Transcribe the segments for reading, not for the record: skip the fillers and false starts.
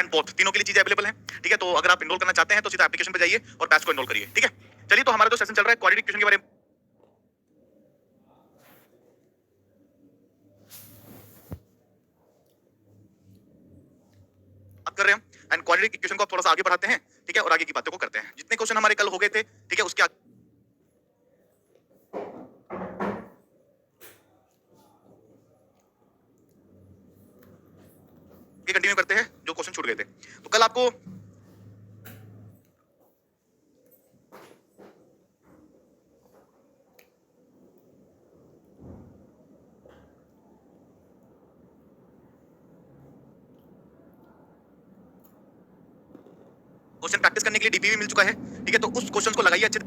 And both, तीनों के लिए चीजें अवेलेबल हैं। ठीक है, तो अगर आप इनरोल करना चाहते हैं तो सीधा एप्लीकेशन पे जाइए और बैच को इनरोल करिए। ठीक है, चलिए तो हमारा जो सेशन चल रहा है क्वाड्रेटिक इक्वेशन के बारे में बात कर रहे हैं एंड क्वाड्रेटिक इक्वेशन को आप थोड़ा सा आगे बढ़ाते हैं। ठीक है, और आगे की बातों को करते हैं। जितने क्वेश्चन हमारे कल हो गए थे, ठीक है, उसके कंटिन्यू करते हैं जो क्वेश्चन छूट गए थे। तो कल आपको क्वेश्चन प्रैक्टिस करने के लिए डीपीवी मिल चुका है। ठीक है, तो उस क्वेश्चन को लगाइए अच्छे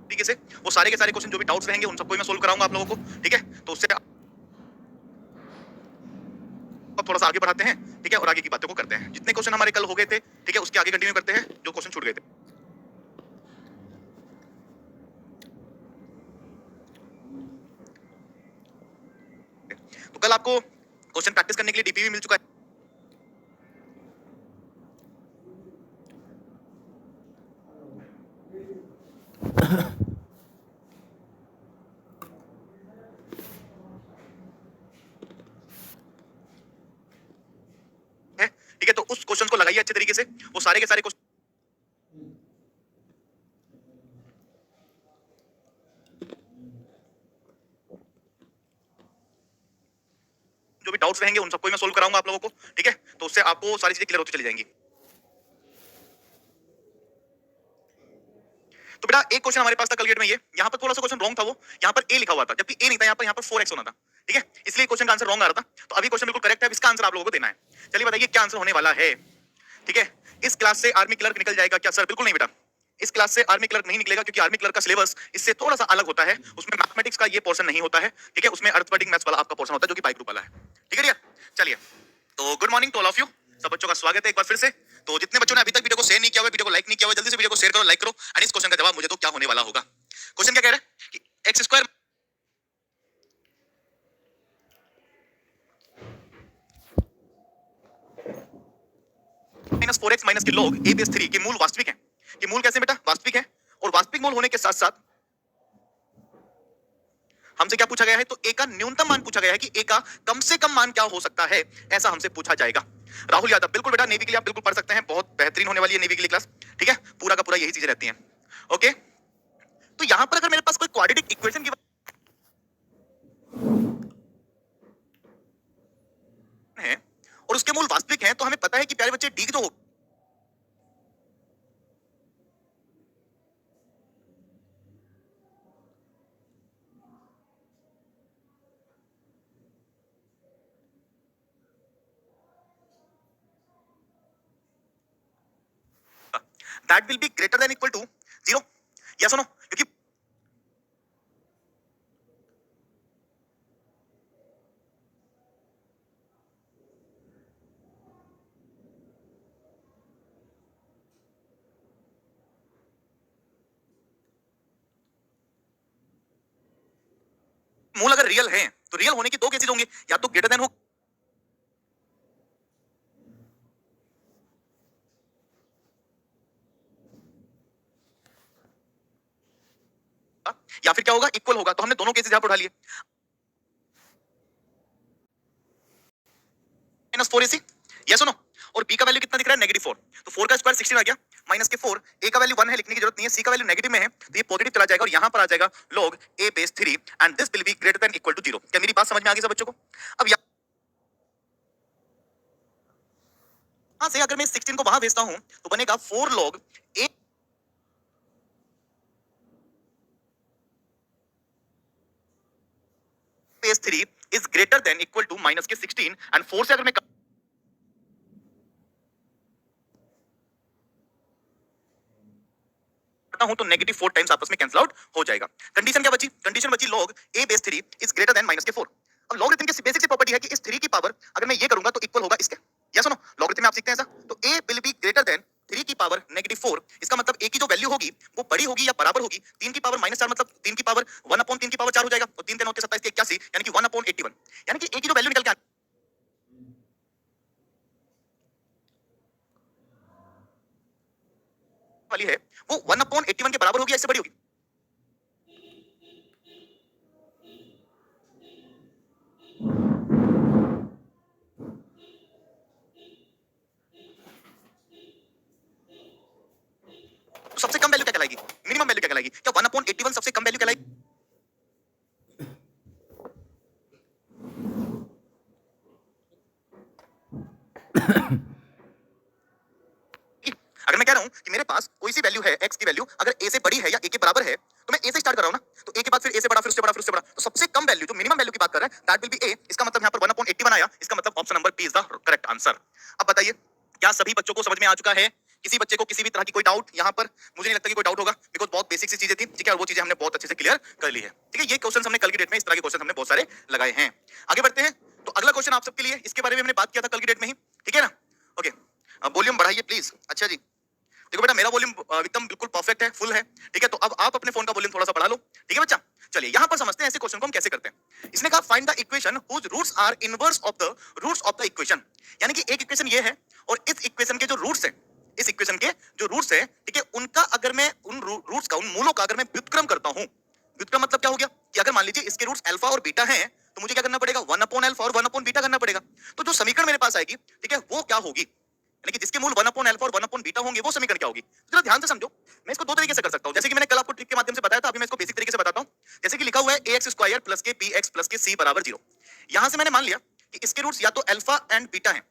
तरीके से। वो सारे के सारे क्वेश्चन जो भी डाउट्स रहेंगे उन सबको मैं सोल्व कराऊंगा आप लोगों को। ठीक है, तो उससे आप थोड़ा सा आगे बढ़ाते हैं। ठीक है, और आगे की बातों को करते हैं। जितने क्वेश्चन हमारे कल हो गए थे, ठीक है, उसके आगे कंटिन्यू करते हैं जो क्वेश्चन छूट गए थे। तो कल आपको क्वेश्चन प्रैक्टिस करने के लिए डीपीवी मिल चुका है। ठीक है, तो उस क्वेश्चन को लगाइए अच्छे तरीके से। वो सारे के सारे क्वेश्चन जो भी डाउट्स रहेंगे उन सबको मैं सोल्व कराऊंगा आप लोगों को। ठीक है, तो उससे आपको सारी चीजें क्लियर होती चली जाएंगी। तो बेटा एक क्वेश्चन हमारे पास था कल गेट में, ये यहाँ पर थोड़ा सा क्वेश्चन रॉन्ग था। वो यहाँ पर ए लिखा हुआ था जबकि ए नहीं था, यहाँ पर 4x होना था। ठीक है, इसलिए क्वेश्चन का आंसर रॉन्ग आ रहा था। तो अभी क्वेश्चन बिल्कुल करेक्ट है, इसका आंसर आप लोगों को देना है। चलिए बताइए क्या आंसर होने वाला है। ठीक है, इस क्लास से आर्मी क्लर्क निकल जाएगा क्या? सर बिल्कुल नहीं बेटा, इस क्लास से आर्मी क्लर्क नहीं निकलेगा, क्योंकि आर्मी क्लर्क का सिलेबस इससे थोड़ा सा अलग होता है। उसमें मैथमेटिक्स का ये पोर्शन नहीं होता है। ठीक है, उसमें अर्थमेटिक मैथ्स वाला आपका पोर्शन होता है जो कि बाई ग्रुप वाला है। ठीक है डियर, चलिए तो good morning to all of you. सब बच्चों का स्वागत है एक बार फिर से। तो जितने बच्चों ने अभी तक वीडियो को शेयर नहीं किया हुआ, वीडियो को लाइक नहीं किया हुआ, जल्दी से वीडियो को शेयर करो, लाइक करो। एंड इस क्वेश्चन का जवाब मुझे तो क्या होने वाला होगा। क्वेश्चन क्या कह रहा है कि x square minus 4x minus के log a बेस 3 के मूल वास्तविक हैं। ये मूल कैसे बेटा? वास्तविक है। और वास्तविक मूल होने के साथ साथ हमसे क्या पूछा गया है? तो a का न्यूनतम मान पूछा गया है कि a का कम से कम मान क्या हो सकता है, ऐसा हमसे पूछा जाएगा। राहुल यादव, बिल्कुल बेटा, नेवी के लिए आप बिल्कुल पढ़ सकते हैं। बहुत बेहतरीन होने वाली है नेवी के लिए क्लास। ठीक है, पूरा का पूरा यही चीजें रहती हैं। ओके, तो यहां पर अगर मेरे पास कोई क्वाड्रेटिक इक्वेशन की है और उसके मूल वास्तविक हैं, तो हमें पता है कि प्यारे बच्चे डी जो हो that will be greater than equal to 0। Yes और नो? क्योंकि मूल अगर रियल है तो रियल होने की दो केसेस होंगे, या तो ग्रेटर देन हो या फिर क्या होगा, इक्वल होगा। तो हमने दोनों केसेस यहां पर उठा लिए। माइनस 4ac, यस और नो? और b का वैल्यू कितना दिख रहा है? -4। तो 4 का स्क्वायर 16 आ गया, माइनस के 4। a का वैल्यू 1 है, लिखने की जरूरत नहीं है। c का वैल्यू नेगेटिव में है तो ये पॉजिटिव चला जाएगा और यहां पर आ जाएगा log a base 3 and this will be greater than equal to 0। क्या मेरी बात समझ में आ गई सब बच्चों को? अब यहां से अगर मैं 16 को वहां भेजता हूं तो बनेगा 4 log a base 3 is greater than equal to minus के 16 एंड 4 से अगर मैं हूं तो -4 टाइम्स आपस में कैंसिल आउट हो जाएगा। कंडीशन क्या बची? कंडीशन बची log a base 3 is greater then minus के 4। अब लॉगरिथम की बेसिक सी प्रॉपर्टी है कि इस 3 की पावर अगर मैं ये करूंगा तो इक्वल होगा इसके। यस और नो? लॉगरिथम में आप सीखते हैं ऐसा। तो a will be greater then 3 की पावर -4। इसका मतलब a की जो वैल्यू होगी वो बड़ी होगी या बराबर होगी 3 की पावर -4, मतलब 3 की पावर 1/3 की पावर 4 हो जाएगा। और 3 3 के 27 के 81 यानी कि 1/81 यानी कि ए की जो वैल्यू निकल के वाली है वो 1/81 के बराबर होगी या इससे बड़ी होगी? तो सबसे कम वैल्यू क्या कहलाएगी? मिनिमम वैल्यू क्या कहलाएगी? क्या 1/81 सबसे कम वैल्यू कहलाएगी? अगर मैं कह रहा हूं कि मेरे पास कोई सी वैल्यू है x की वैल्यू अगर a से बड़ी है या a के बराबर है तो मैं a से स्टार्ट कर रहा हूं ना, तो a के बाद फिर a से बड़ा, फिर उससे बड़ा, फिर उससे बड़ा, तो सबसे कम वैल्यू जो मिनिमम वैल्यू की बात कर रहा है दैट विल बी a। इसका मतलब यहां पर 1/81 आया, इसका मतलब option number B is the correct answer. अब बताइए क्या सभी बच्चों को समझ में आ चुका है? किसी बच्चे को किसी भी तरह की कोई डाउट यहां पर मुझे नहीं लगता कि कोई डाउट होगा, बिकॉज़ बहुत बेसिक सी चीजें थी, ठीक है, और वो चीजें हमने बहुत अच्छे से क्लियर कर ली है, ठीक है। ये क्वेश्चंस हमने कल की डेट में इस तरह के क्वेश्चन हमने बहुत सारे लगाए हैं। आगे बढ़ते हैं, तो अगला क्वेश्चन आप सबके लिए, इसके बारे में हमने बात किया था कल की डेट में ही, ठीक है ना। ओके, अब वॉल्यूम बढ़ाइए प्लीज। अच्छा जी, देखो बेटा मेरा वॉल्यूम एकदम बिल्कुल परफेक्ट है, फुल है, ठीक है। तो अब आप अपने फोन का वॉल्यूम थोड़ा सा बढ़ा लो, ठीक है बच्चा। चलिए यहां पर समझते हैं ऐसे क्वेश्चन को हम कैसे करते हैं। इसने कहा find the equation whose roots are inverse of the roots of the equation, यानी कि एक इक्वेशन ये है और इस इक्वेशन के जो रूट्स है, इस इक्वेशन के जो रूट्स है, ठीक है, उनका अगर मैं उन रूट्स का, उन मूलों का अगर मैं व्युत्क्रम करता हूं, व्युत्क्रम मतलब क्या हो गया कि अगर मान लीजिए इसके रूट्स अल्फा और बीटा हैं तो मुझे क्या करना पड़ेगा, 1/अल्फा और 1/बीटा करना पड़ेगा। तो जो समीकरण मेरे पास आएगी, ठीक है, वो क्या होगी, यानी कि जिसके मूल 1/अल्फा और 1/बीटा होंगे वो समीकरण क्या होगी। तो जरा ध्यान से समझो, मैं इसको दो तरीके से कर सकता हूं, जैसे कि मैंने कल आपको ट्रिक के माध्यम से बताया था, अभी मैं इसको बेसिक तरीके से बताता हूं। जैसे कि लिखा हुआ है ax² प्लस के bx प्लस के c बराबर 0। यहां से मैंने मान लिया कि इसके रूट्स या तो अल्फा एंड बीटा हैं,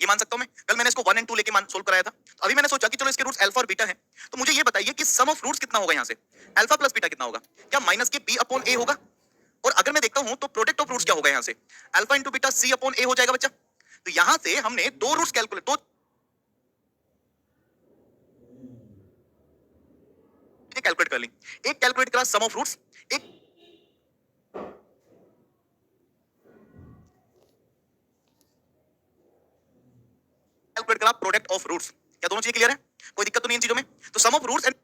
ये मान सकता हूं मैं। कल मैंने इसको 1 और 2 लेके मान सोल्व कराया था, तो अभी मैंने सोचा कि चलो इसके रूट्स अल्फा और बीटा हैं, तो मुझे ये बताइए कि सम ऑफ रूट्स कितना होगा यहां से, अल्फा प्लस बीटा कितना होगा, क्या माइनस के b/a होगा। और अगर मैं देखता हूं तो प्रोडक्ट ऑफ रूट्स क्या होगा यहां से, अल्फा इंटू बीटा c/a हो जाएगा बच्चा। तो यहां से हमने दो रूट्स कैलकुलेट, दो कैलकुलेट कर ली। एक कैलकुलेट करा सम ऑफ रूट्स, एक कैलकुलेट करा प्रोडक्ट ऑफ रूट्स। क्या दोनों चीजें क्लियर है? कोई दिक्कत तो नहीं इन चीजों में? तो sum of roots and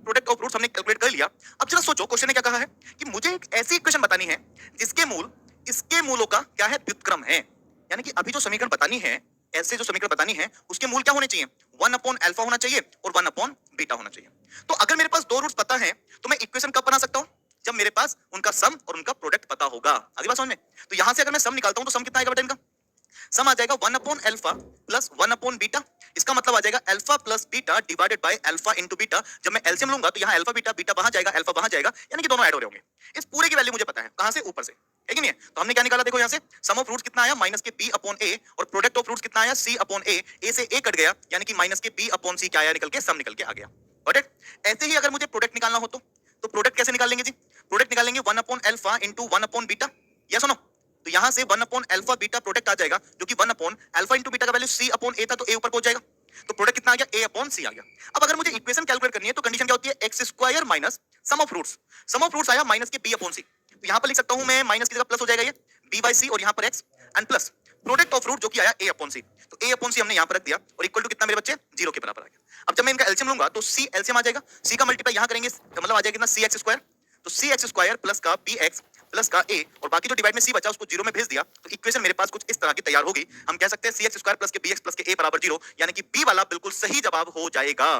product of roots हमने कैलकुलेट कर लिया। अब जरा सोचो क्वेश्चन ने क्या कहा है कि मुझे एक ऐसी इक्वेशन बतानी है जिसके मूल इसके मूलों का क्या है, व्युत्क्रम है। यानी कि अभी जो समीकरण बतानी है, ऐसे जो समीकरण बतानी है उसके मूल क्या होने चाहिए, 1/अल्फा होना चाहिए और 1/बीटा होना चाहिए। तो अगर मेरे पास दो रूट्स पता है तो मैं इक्वेशन कब बना सकता हूं, जब मेरे पास उनका सम और उनका प्रोडक्ट पता होगा। आगे बात समझ में? तो यहां से अगर मैं सम निकालता हूं तो सम कितना आएगा बेटा इनका, सम आ जाएगा 1/अल्फा प्लस 1/बीटा। इसका मतलब आ जाएगा alpha plus beta divided by alpha into beta. जब मैं एलसीएम लूंगा तो यहाँ अल्फा बीटा, बीटा वहां जाएगा, अल्फा वहां जाएगा, यानी कि दोनों ऐड हो रहे होंगे। इस पूरे की वैल्यू मुझे पता है, कहां से, ऊपर से, है कि नहीं है। तो हमने क्या निकाला, देखो यहाँ से सम ऑफ रूट्स कितना आया, माइनस के b/a, और प्रोडक्ट ऑफ रूट्स कितना आया, c/a। a से a कट गया, यानी कि माइनस के b/c क्या आया निकल के, सम निकल के आ गया। Got it? ऐसे ही अगर मुझे प्रोडक्ट निकालना हो तो प्रोडक्ट कैसे निकाल लेंगे जी, प्रोडक्ट निकालेंगे 1/अल्फा इंटू 1/बीटा। या सुनो, तो यहां से 1/अल्फा बीटा प्रोडक्ट आ जाएगा, जो कि 1/अल्फा इंटू बीटा का वैल्यू c/a था, तो a ऊपर पहुंच जाएगा। तो प्रोडक्ट कितना आ गया, a/c आ गया। अब अगर मुझे इक्वेशन कैलकुलेट करनी है तो कंडीशन क्या होती है, x² minus sum of roots. Sum of roots आया माइनस के b/c, तो यहां पर लिख सकता हूं मैं, माइनस की जगह प्लस हो जाएगा ये b/c, और यहां पर x and plus product of root जो कि आया a/c। तो a/c हमने यहां पर रख दिया और इक्वल टू कितना मेरे बच्चे, 0 के बराबर आ गया। अब जब मैं इनका एलसीएम लूंगा तो c एलसीएम आ जाएगा, c का मल्टीप्लाई यहां करेंगे मतलब आ जाएगा कितना, cx²। तो cx² प्लस का bx प्लस का a, और बाकी जो डिवाइड में c बचा उसको 0 में भेज दिया, तो इक्वेशन मेरे पास कुछ इस तरह की तैयार होगी। हम कह सकते हैं cx² प्लस के bx प्लस के a बराबर 0, यानी कि b वाला बिल्कुल सही जवाब हो जाएगा।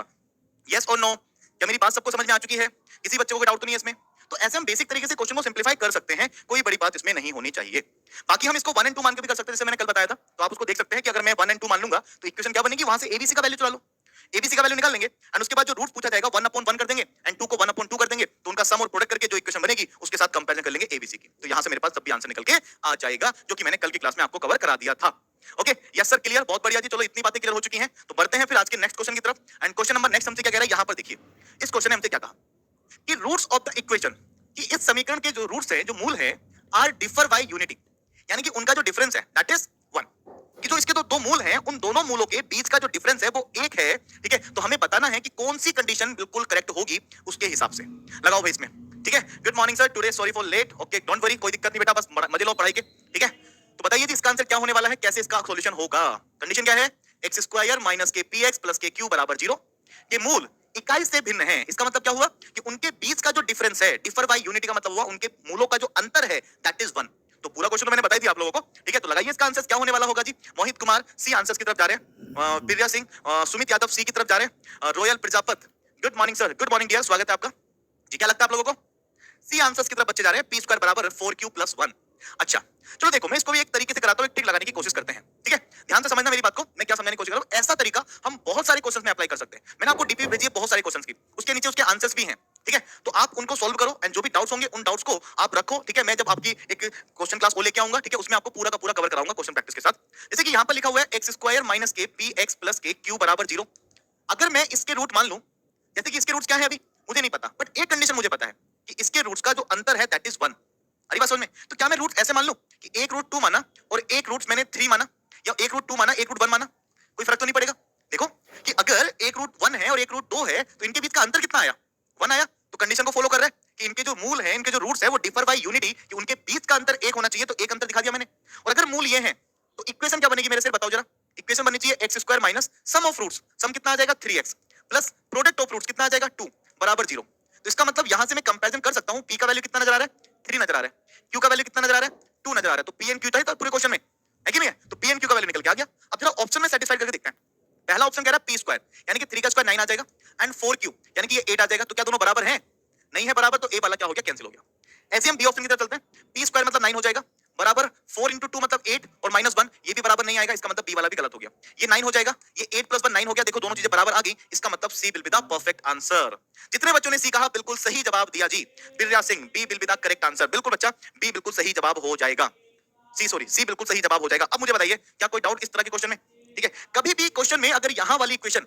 यस और नो? क्या मेरी बात सबको समझ में आ चुकी है? किसी बच्चे को कोई डाउट तो नहीं है इसमें? तो ऐसे हम बेसिक तरीके से क्वेश्चन को सिंपलीफाई कर सकते हैं, कोई बड़ी बात इसमें नहीं होनी चाहिए। बाकी हम इसको 1 और 2 मान के भी कर सकते हैं, जैसे मैंने कल बताया था। तो आप उसको देख सकते हैं कि अगर मैं 1 और 2 मान लूंगा तो इक्वेशन क्या बनेगी, वहां से एबीसी का वैल्यू चला लो, एबीसी का वैल्यू निकाल लेंगे, एंड उसके बाद जो रूट पूछा जाएगा 1/1 कर देंगे एंड 2 को 1/2 कर देंगे, तो उनका सम और प्रोडक्ट करके जो इक्वेशन बनेगी उसके साथ कंपैरिजन कर लेंगे एबीसी की। तो यहां से मेरे पास तब भी आंसर निकल के आ जाएगा, जो कि मैंने कल की क्लास में आपको कवर करा दिया था। ओके, यस सर, क्लियर, बहुत बढ़िया जी। चलो इतनी बातें क्लियर हो चुकी हैं, तो बढ़ते हैं फिर आज के नेक्स्ट क्वेश्चन की तरफ। एंड क्वेश्चन नंबर नेक्स्ट हमसे क्या कह रहा है, यहां पर देखिए, इस क्वेश्चन ने हमसे क्या कहा कि रूट्स ऑफ द इक्वेशन, कि इस समीकरण के जो रूट्स है, जो मूल है, आर डिफर बाय यूनिटी, यानी कि उनका जो डिफरेंस है दैट इज 1, कि जो इसके दो मूल हैं उन दोनों मूलों के बीच का जो डिफरेंस है वो 1 है, ठीक है। तो हमें बताना है कि कौन सी कंडीशन बिल्कुल करेक्ट होगी उसके हिसाब से। लगाओ भाई इसमें, ठीक है। Good morning sir, today sorry for late. Okay, don't worry, कोई दिक्कत नहीं बेटा, बस मजे लो पढ़ाई के, ठीक है। तो बताइए जी इसका आंसर क्या होने वाला है, कैसे इसका सॉल्यूशन होगा। कंडीशन क्या है, x² माइनस के px प्लस के q बराबर 0, कि मूल इकाई से भिन्न है। इसका मतलब क्या हुआ कि उनके बीच का जो डिफरेंस है, डिफर बाय यूनिटी का मतलब हुआ उनके मूलों का जो अंतर है दैट इज 1। तो पूरा क्वेश्चन तो मैंने बता दिया आप लोगों को, ठीक है। तो लगाइए इसका आंसर क्या होने वाला होगा जी। मोहित कुमार सी आंसर्स की तरफ जा रहे हैं, बिरिया सिंह, सुमित यादव सी की तरफ जा रहे हैं, Royal Prajapat good morning sir, good morning dear, स्वागत है आपका जी। क्या लगता है आप लोगों को? सी आंसर्स की तरफ बच्चे जा रहे हैं, पी स्क्वायर बराबर 4q+1। अच्छा चलो देखो, मैं इसको भी एक तरीके से कराता हूं, एक ट्रिक लगाने की कोशिश करते हैं, ठीक है। ध्यान से समझना मेरी बात को, मैं क्या समझाने की कोशिश कर रहा हूं। ऐसा तरीका हम बहुत सारे क्वेश्चंस में अप्लाई कर सकते हैं। मैंने आपको डीपी भेजी है बहुत सारे क्वेश्चंस की, उसके नीचे उसके आंसर्स भी हैं, ठीक है। तो आप उनको सॉल्व करो एंड जो भी डाउट्स होंगे उन डाउट्स को आप रखो, ठीक है। मैं जब आपकी एक क्वेश्चन क्लास लेके आऊंगा, ठीक है, उसमें आपको पूरा का पूरा कवर कराऊंगा क्वेश्चन प्रैक्टिस के साथ। जैसे कि यहाँ पर लिखा हुआ है x² - k px + k q = 0। अगर मैं इसके रूट मान लूं, जैसे कि इसके रूट्स क्या है अभी मुझे नहीं पता, बट एक कंडीशन मुझे पता है कि इसके रूट्स का जो अंतर है दैट इज 1। अरे बात समझ में? तो क्या मैं रूट ऐसे मान लूं कि एक रूट 2 माना और एक रूट मैंने 3 माना, या एक रूट 2 माना एक रूट 1 माना, कोई फर्क तो नहीं पड़ेगा। देखो कि अगर एक रूट 1 है और एक रूट 2 है तो इनके बीच का अंतर कितना आया? 1 आया। तो कंडीशन को फॉलो कर रहा है कि इनके जो मूल है, इनके जो रूट्स है वो डिफर बाय यूनिटी, कि उनके बीच का अंतर एक होना चाहिए, तो एक अंतर दिखा दिया मैंने। और अगर मूल ये है तो इक्वेशन क्या बनेगी मेरे से बताओ जरा। इक्वेशन बननी चाहिए x² - सम ऑफ रूट्स, सम कितना आ जाएगा 3x, plus product of roots कितना आ जाएगा 2 बराबर 0। तो इसका मतलब यहां से मैं कंपैरिजन कर सकता हूं, p का वैल्यू कितना नजर आ रहा है 3 नजर आ रहा है, q का वैल्यू कितना नजर आ रहा है 2 नजर आ रहा है। तो p and q चाहिए था पूरे क्वेश्चन में, है कि नहीं है? तो p and q का वैल्यू निकल के आ गया। अब जरा ऑप्शन में सेटिस्फाइड करके देखते हैं। पहला ऑप्शन कह रहा है p² यानी कि 3 का स्क्वायर 9 आ जाएगा, एंड 4q यानी कि ये 8 आ जाएगा। तो क्या दोनों बराबर हैं? नहीं है बराबर, तो a वाला क्या हो गया कैंसिल हो गया। ऐसे हम b ऑप्शन की तरफ चलते हैं। p² मतलब 9 हो जाएगा, बराबर 4 × 2 मतलब 8 और -1 ये भी बराबर नहीं आएगा, इसका मतलब b वाला भी गलत हो गया। ये 9 हो जाएगा, ये 8 + 1 9 हो गया। देखो दोनों चीजें बराबर आ गई, इसका मतलब c will be the perfect answer. जितने बच्चों ने सी कहा बिल्कुल सही जवाब दिया जी। Birja Singh B will be the correct answer. बिल्कुल बच्चा, बी बिल्कुल सही जवाब हो जाएगा। सी बिल्कुल सही जवाब हो जाएगा। अब मुझे बताइए क्या कोई डाउट इस तरह के क्वेश्चन में? ठीक है, कभी भी क्वेश्चन में अगर यहां वाली इक्वेशन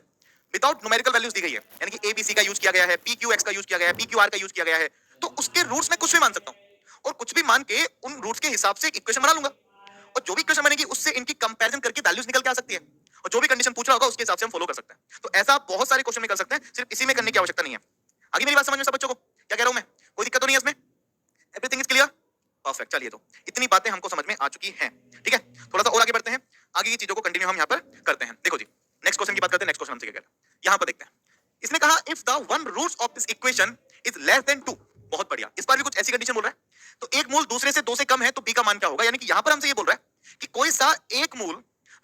विदाउट न्यूमेरिकल वैल्यूज दी गई है, यानी कि एबीसी का यूज किया गया है, पीक्यूएक्स का यूज किया गया है, पीक्यूआर का यूज किया गया है, तो उसके रूट्स में कुछ भी मान सकता हूं और कुछ भी मान के उन रूट्स के हिसाब से इक्वेशन बना लूंगा, और जो भी इक्वेशन बनेगी उससे इनकी कंपैरिजन करके वैल्यूज निकल के आ सकती है, और जो भी कंडीशन पूछ रहा होगा उसके हिसाब से हम फॉलो कर सकते हैं। तो ऐसा आप बहुत सारे क्वेश्चन में कर सकते हैं, सिर्फ इसी में करने की आवश्यकता नहीं है। आगे मेरी बात समझ में सब बच्चों को क्या कह रहा हूं मैं? कोई दिक्कत तो नहीं है इसमें? Everything is clear? परफेक्ट। चलिए तो इतनी बातें हमको समझ में आ चुकी हैं, ठीक है। थोड़ा सा और आगे बढ़ते हैं, आगे की चीजों को कंटिन्यू हम यहाँ पर करते हैं। देखो जी, नेक्स्ट क्वेश्चन की बात करते हैं। नेक्स्ट क्वेश्चन हमसे क्या कह रहा है यहाँ पर देखते हैं। इसने कहा if the one root of this equation is less than 2। बहुत बढ़िया, इस बार भी कुछ ऐसी कंडीशन बोल रहा है। तो एक मूल दूसरे से 2 से कम है तो b का मान क्या होगा? यानी कि यहाँ पर हमसे ये बोल रहा है कि कोई सा एक मूल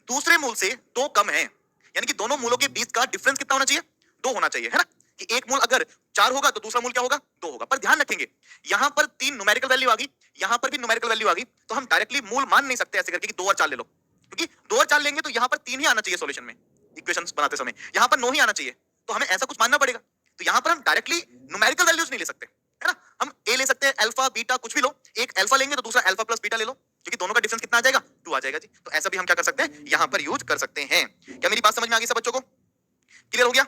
दूसरे मूल से 2 कम है, यानी कि दोनों मूलों के बीच का डिफरेंस कितना होना चाहिए? 2 होना चाहिए, है ना। कि एक मूल अगर 4 होगा तो दूसरा मूल क्या होगा? 2 होगा। पर ध्यान रखेंगे यहाँ पर 3 न्यूमेरिकल वैल्यू आ गई, यहाँ पर भी न्यूमेरिकल वैल्यू आ गई, तो हम डायरेक्टली मूल मान नहीं सकते ऐसे करके कि 2 और 4 ले लो, क्योंकि 2 और 4 लेंगे तो यहाँ पर 3 ही आना चाहिए सॉल्यूशन में, इक्वेशंस बनाते समय यहाँ पर 9 ही आना चाहिए, तो हमें ऐसा कुछ मानना पड़ेगा। तो यहाँ पर हम डायरेक्टली न्यूमेरिकल वैल्यूज नहीं ले सकते, है ना। हम ए ले सकते हैं, अल्फा बीटा कुछ भी लो, एक अल्फा लेंगे तो दूसरा अल्फा प्लस बीटा ले लो, क्योंकि दोनों का डिफरेंस कितना आ जाएगा? 2 आ जाएगा जी। तो ऐसा भी हम क्या कर सकते हैं यहाँ पर यूज कर सकते हैं। क्या मेरी बात समझ में आ गई सब बच्चों को? क्लियर हो गया?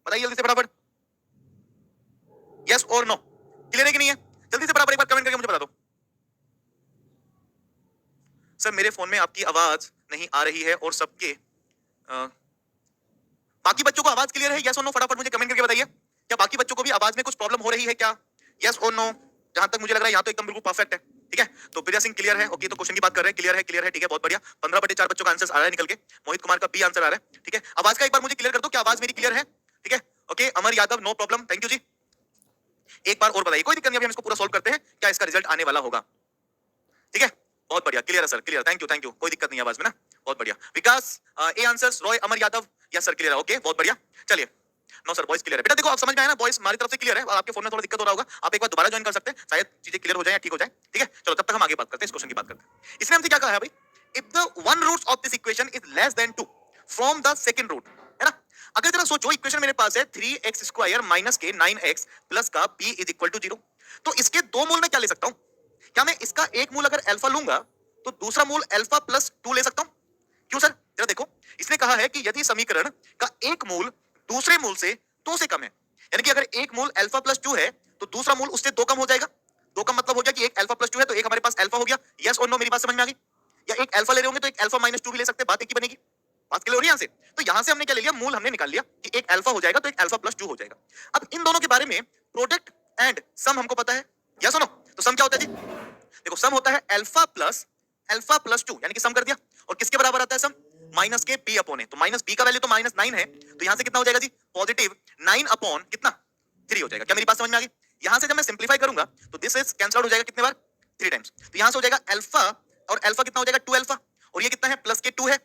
बताइए जल्दी से फटाफट, यस और नो, क्लियर है कि नहीं है? जल्दी से फटाफट एक बार कमेंट करके मुझे बता दो। सर मेरे फोन में आपकी आवाज नहीं आ रही है और सबके बाकी बच्चों को आवाज क्लियर है, यस और नो? फटाफट मुझे कमेंट करके बताइए, क्या बाकी बच्चों को भी आवाज में कुछ प्रॉब्लम हो रही है क्या? यस और नो? जहां तक मुझे लग रहा है यहाँ तो एकदम बिल्कुल परफेक्ट है, ठीक है। तो बिरजा सिंह क्लियर है, ओके। तो क्वेश्चन की बात कर रहे हैं, क्लियर है, ठीक है, बहुत बढ़िया। 15/4 बच्चों का आंसर आ रहा है निकल के। मोहित कुमार का बी आंसर आ रहा है, ठीक है। आवाज का एक बार मुझे क्लियर कर दो, क्या आवाज मेरी क्लियर है? ठीक है, okay. Amar Yadav no problem, thank you जी। एक बार और बताइए, कोई दिक्कत नहीं, अभी हम इसको पूरा सॉल्व करते हैं, क्या इसका रिजल्ट आने वाला होगा? ठीक है, बहुत बढ़िया, क्लियर है सर, क्लियर, थैंक यू, कोई दिक्कत नहीं है आवाज में ना, बहुत बढ़िया। विकास ए आंसर्स, रॉय, अमर यादव, यस सर क्लियर है, ओके, बहुत बढ़िया। चलिए, नो सर वॉइस क्लियर है बेटा। देखो आप समझ में आया ना, वॉइस हमारी तरफ से क्लियर है, और आपके फोन में थोड़ा दिक्कत हो रहा होगा, आप एक बार दोबारा ज्वाइन कर सकते हैं, शायद चीजें क्लियर हो जाए या ठीक हो जाए, ठीक है। चलो तब तक हम आगे बात करते हैं, इस क्वेश्चन की बात करते हैं। इसने हमसे क्या कहा है भाई, if the one root of this equation is less than 2 from the second root, है ना। अगर जरा सोचो, इक्वेशन मेरे पास है 3x² - k 9x प्लस का b इज इक्वल टू 0, तो इसके दो मूल में क्या ले सकता हूं? क्या मैं इसका एक मूल अगर अल्फा लूंगा तो दूसरा मूल अल्फा प्लस 2 ले सकता हूं? क्यों सर? जरा देखो, इसने कहा है कि यदि समीकरण का एक मूल दूसरे मूल से 2 से कम है, यानी कि अगर एक मूल अल्फा प्लस 2 है तो दूसरा मूल उससे 2 कम हो जाएगा। 2 कम मतलब हो गया कि एक अल्फा प्लस 2 है तो एक हमारे पास अल्फा हो गया। यस और नो, मेरी बात समझ में आ गई? या एक अल्फा ले रहे होंगे तो एक अल्फा माइनस 2 भी ले सकते हैं, बात एक ही बनेगी। बात क्लियर हो रही है यहाँ से? तो यहाँ से हमने क्या ले लिया, मूल हमने निकाल लिया कि एक अल्फा हो जाएगा तो एक अल्फा प्लस 2 हो जाएगा। अब इन दोनों के बारे में प्रोडक्ट एंड सम हमको पता है, यस और नो? तो सम क्या होता है जी? देखो सम होता है अल्फा प्लस 2, यानी कि सम कर दिया, और किसके बराबर आता है सम? माइनस के p अपॉन ए, तो माइनस b का वैल्यू तो माइनस 9 है, तो यहां से कितना हो जाएगा जी, पॉजिटिव 9 अपॉन कितना 3 हो जाएगा। क्या मेरी बात समझ में आ गई? यहां से जब मैं सिंप्लीफाई करूंगा तो दिस इज कैंसिल आउट हो जाएगा कितने बार, 3 टाइम्स, तो यहां से हो जाएगा अल्फा, और अल्फा कितना हो जाएगा 2 अल्फा, और ये कितना है प्लस के 2 है,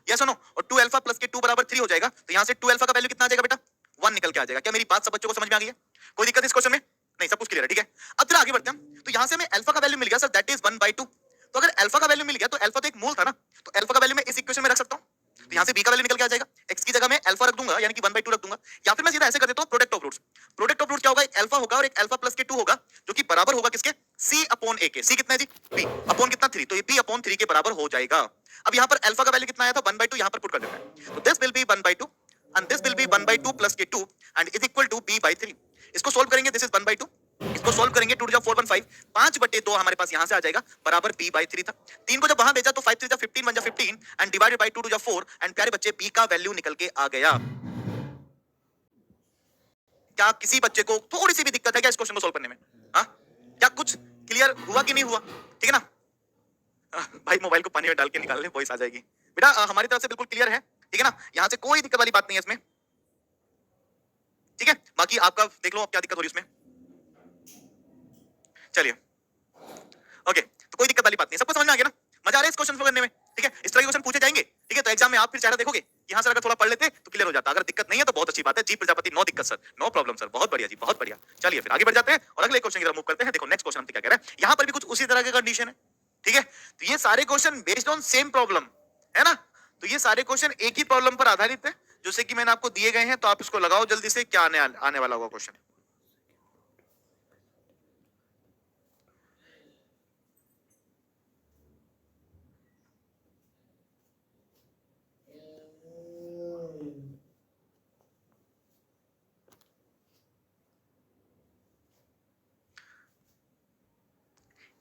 यस सुनो, और 2 अल्फा प्लस के 2 बराबर 3 हो जाएगा, तो यहां से 2 अल्फा का वैल्यू कितना आ जाएगा बेटा, 1 निकल के आ जाएगा। क्या मेरी बात सब बच्चों को समझ में आ गई है? कोई दिक्कत इस क्वेश्चन में नहीं, सब कुछ क्लियर है, ठीक है। अब जरा आगे बढ़ते हैं, तो यहां से हमें अल्फा का वैल्यू मिल गया सर, दैट इज 1/2, तो अगर अल्फा का वैल्यू मिल गया तो अल्फा तो एक मूल था ना, तो अल्फा का वैल्यू मैं इस इक्वेशन में रख सकता हूं, तो यहां से b का वैल्यू निकल के आ जाएगा, x की जगह मैं अल्फा रख दूंगा यानी कि 1/2 रख दूंगा, या फिर मैं सीधा ऐसे कर देता हूं, product of roots, product of roots क्या होगा, एक अल्फा होगा और एक अल्फा प्लस के 2 होगा, जो कि बराबर होगा किसके, c अपॉन a के, c कितना है जी, p अपॉन कितना 3, तो ये p अपॉन 3 के बराबर हो जाएगा। अब यहां पर अल्फा का वैल्यू कितना आया था 1/2, यहां पर पुट कर देना है, तो this will B 1/2 and this will be 1/2 plus k 2 and is equal to b/3। इसको सोल्व करेंगे, दिस इज 1/2, इसको सोल्व करेंगे 2 4 1 5, 5/2 हमारे पास यहां से आ जाएगा बराबर b/3 था, 3 को जब वहां भेजा तो 5 3 15 1 15 एंड डिवाइडेड बाय 2 2 4 एंड प्यारे बच्चे b का वैल्यू निकल के आ गया। क्या किसी बच्चे को थोड़ी सी भी दिक्कत है क्या इस क्वेश्चन को सोल्व करने में? हाँ, क्या कुछ क्लियर हुआ कि नहीं हुआ? ठीक है ना, भाई मोबाइल को पानी में डाल के निकाल ले, वॉइस आ जाएगी बेटा। हमारी तरफ से बिल्कुल क्लियर है, ठीक है ना, यहां से कोई दिक्कत वाली बात नहीं है इसमें, ठीक है। बाकी आपका देख लो अब क्या दिक्कत हो रही है इसमें, चलिए ओके, तो कोई दिक्कत वाली बात नहीं, सबको समझ में आ गया ना, मजा आ रहा है इस क्वेश्चन को करने में, ठीक है। इस तरह के क्वेश्चन पूछे जाएंगे, ठीक है, तो एग्जाम में आप फिर चेहरा देखोगे कि हाँ सर अगर थोड़ा पढ़ लेते तो क्लियर हो जाता, अगर दिक्कत नहीं है तो बहुत अच्छी बात है जी प्रजापति, नो दिक्कत सर, नो प्रॉब्लम सर, बहुत बढ़िया जी, बहुत बढ़िया। चलिए फिर आगे बढ़ जाते हैं और अगले क्वेश्चन की तरफ मूव करते हैं। देखो नेक्स्ट क्वेश्चन क्या कह रहा है, यहाँ पर भी कुछ उसी तरह की कंडीशन है, ठीक है, तो ये सारे question based on same problem है ना, तो ये सारे क्वेश्चन एक ही प्रॉब्लम पर आधारित है, जैसे कि मैंने आपको दिए गए हैं, तो आप इसको लगाओ जल्दी से, क्या आने वाला होगा क्वेश्चन।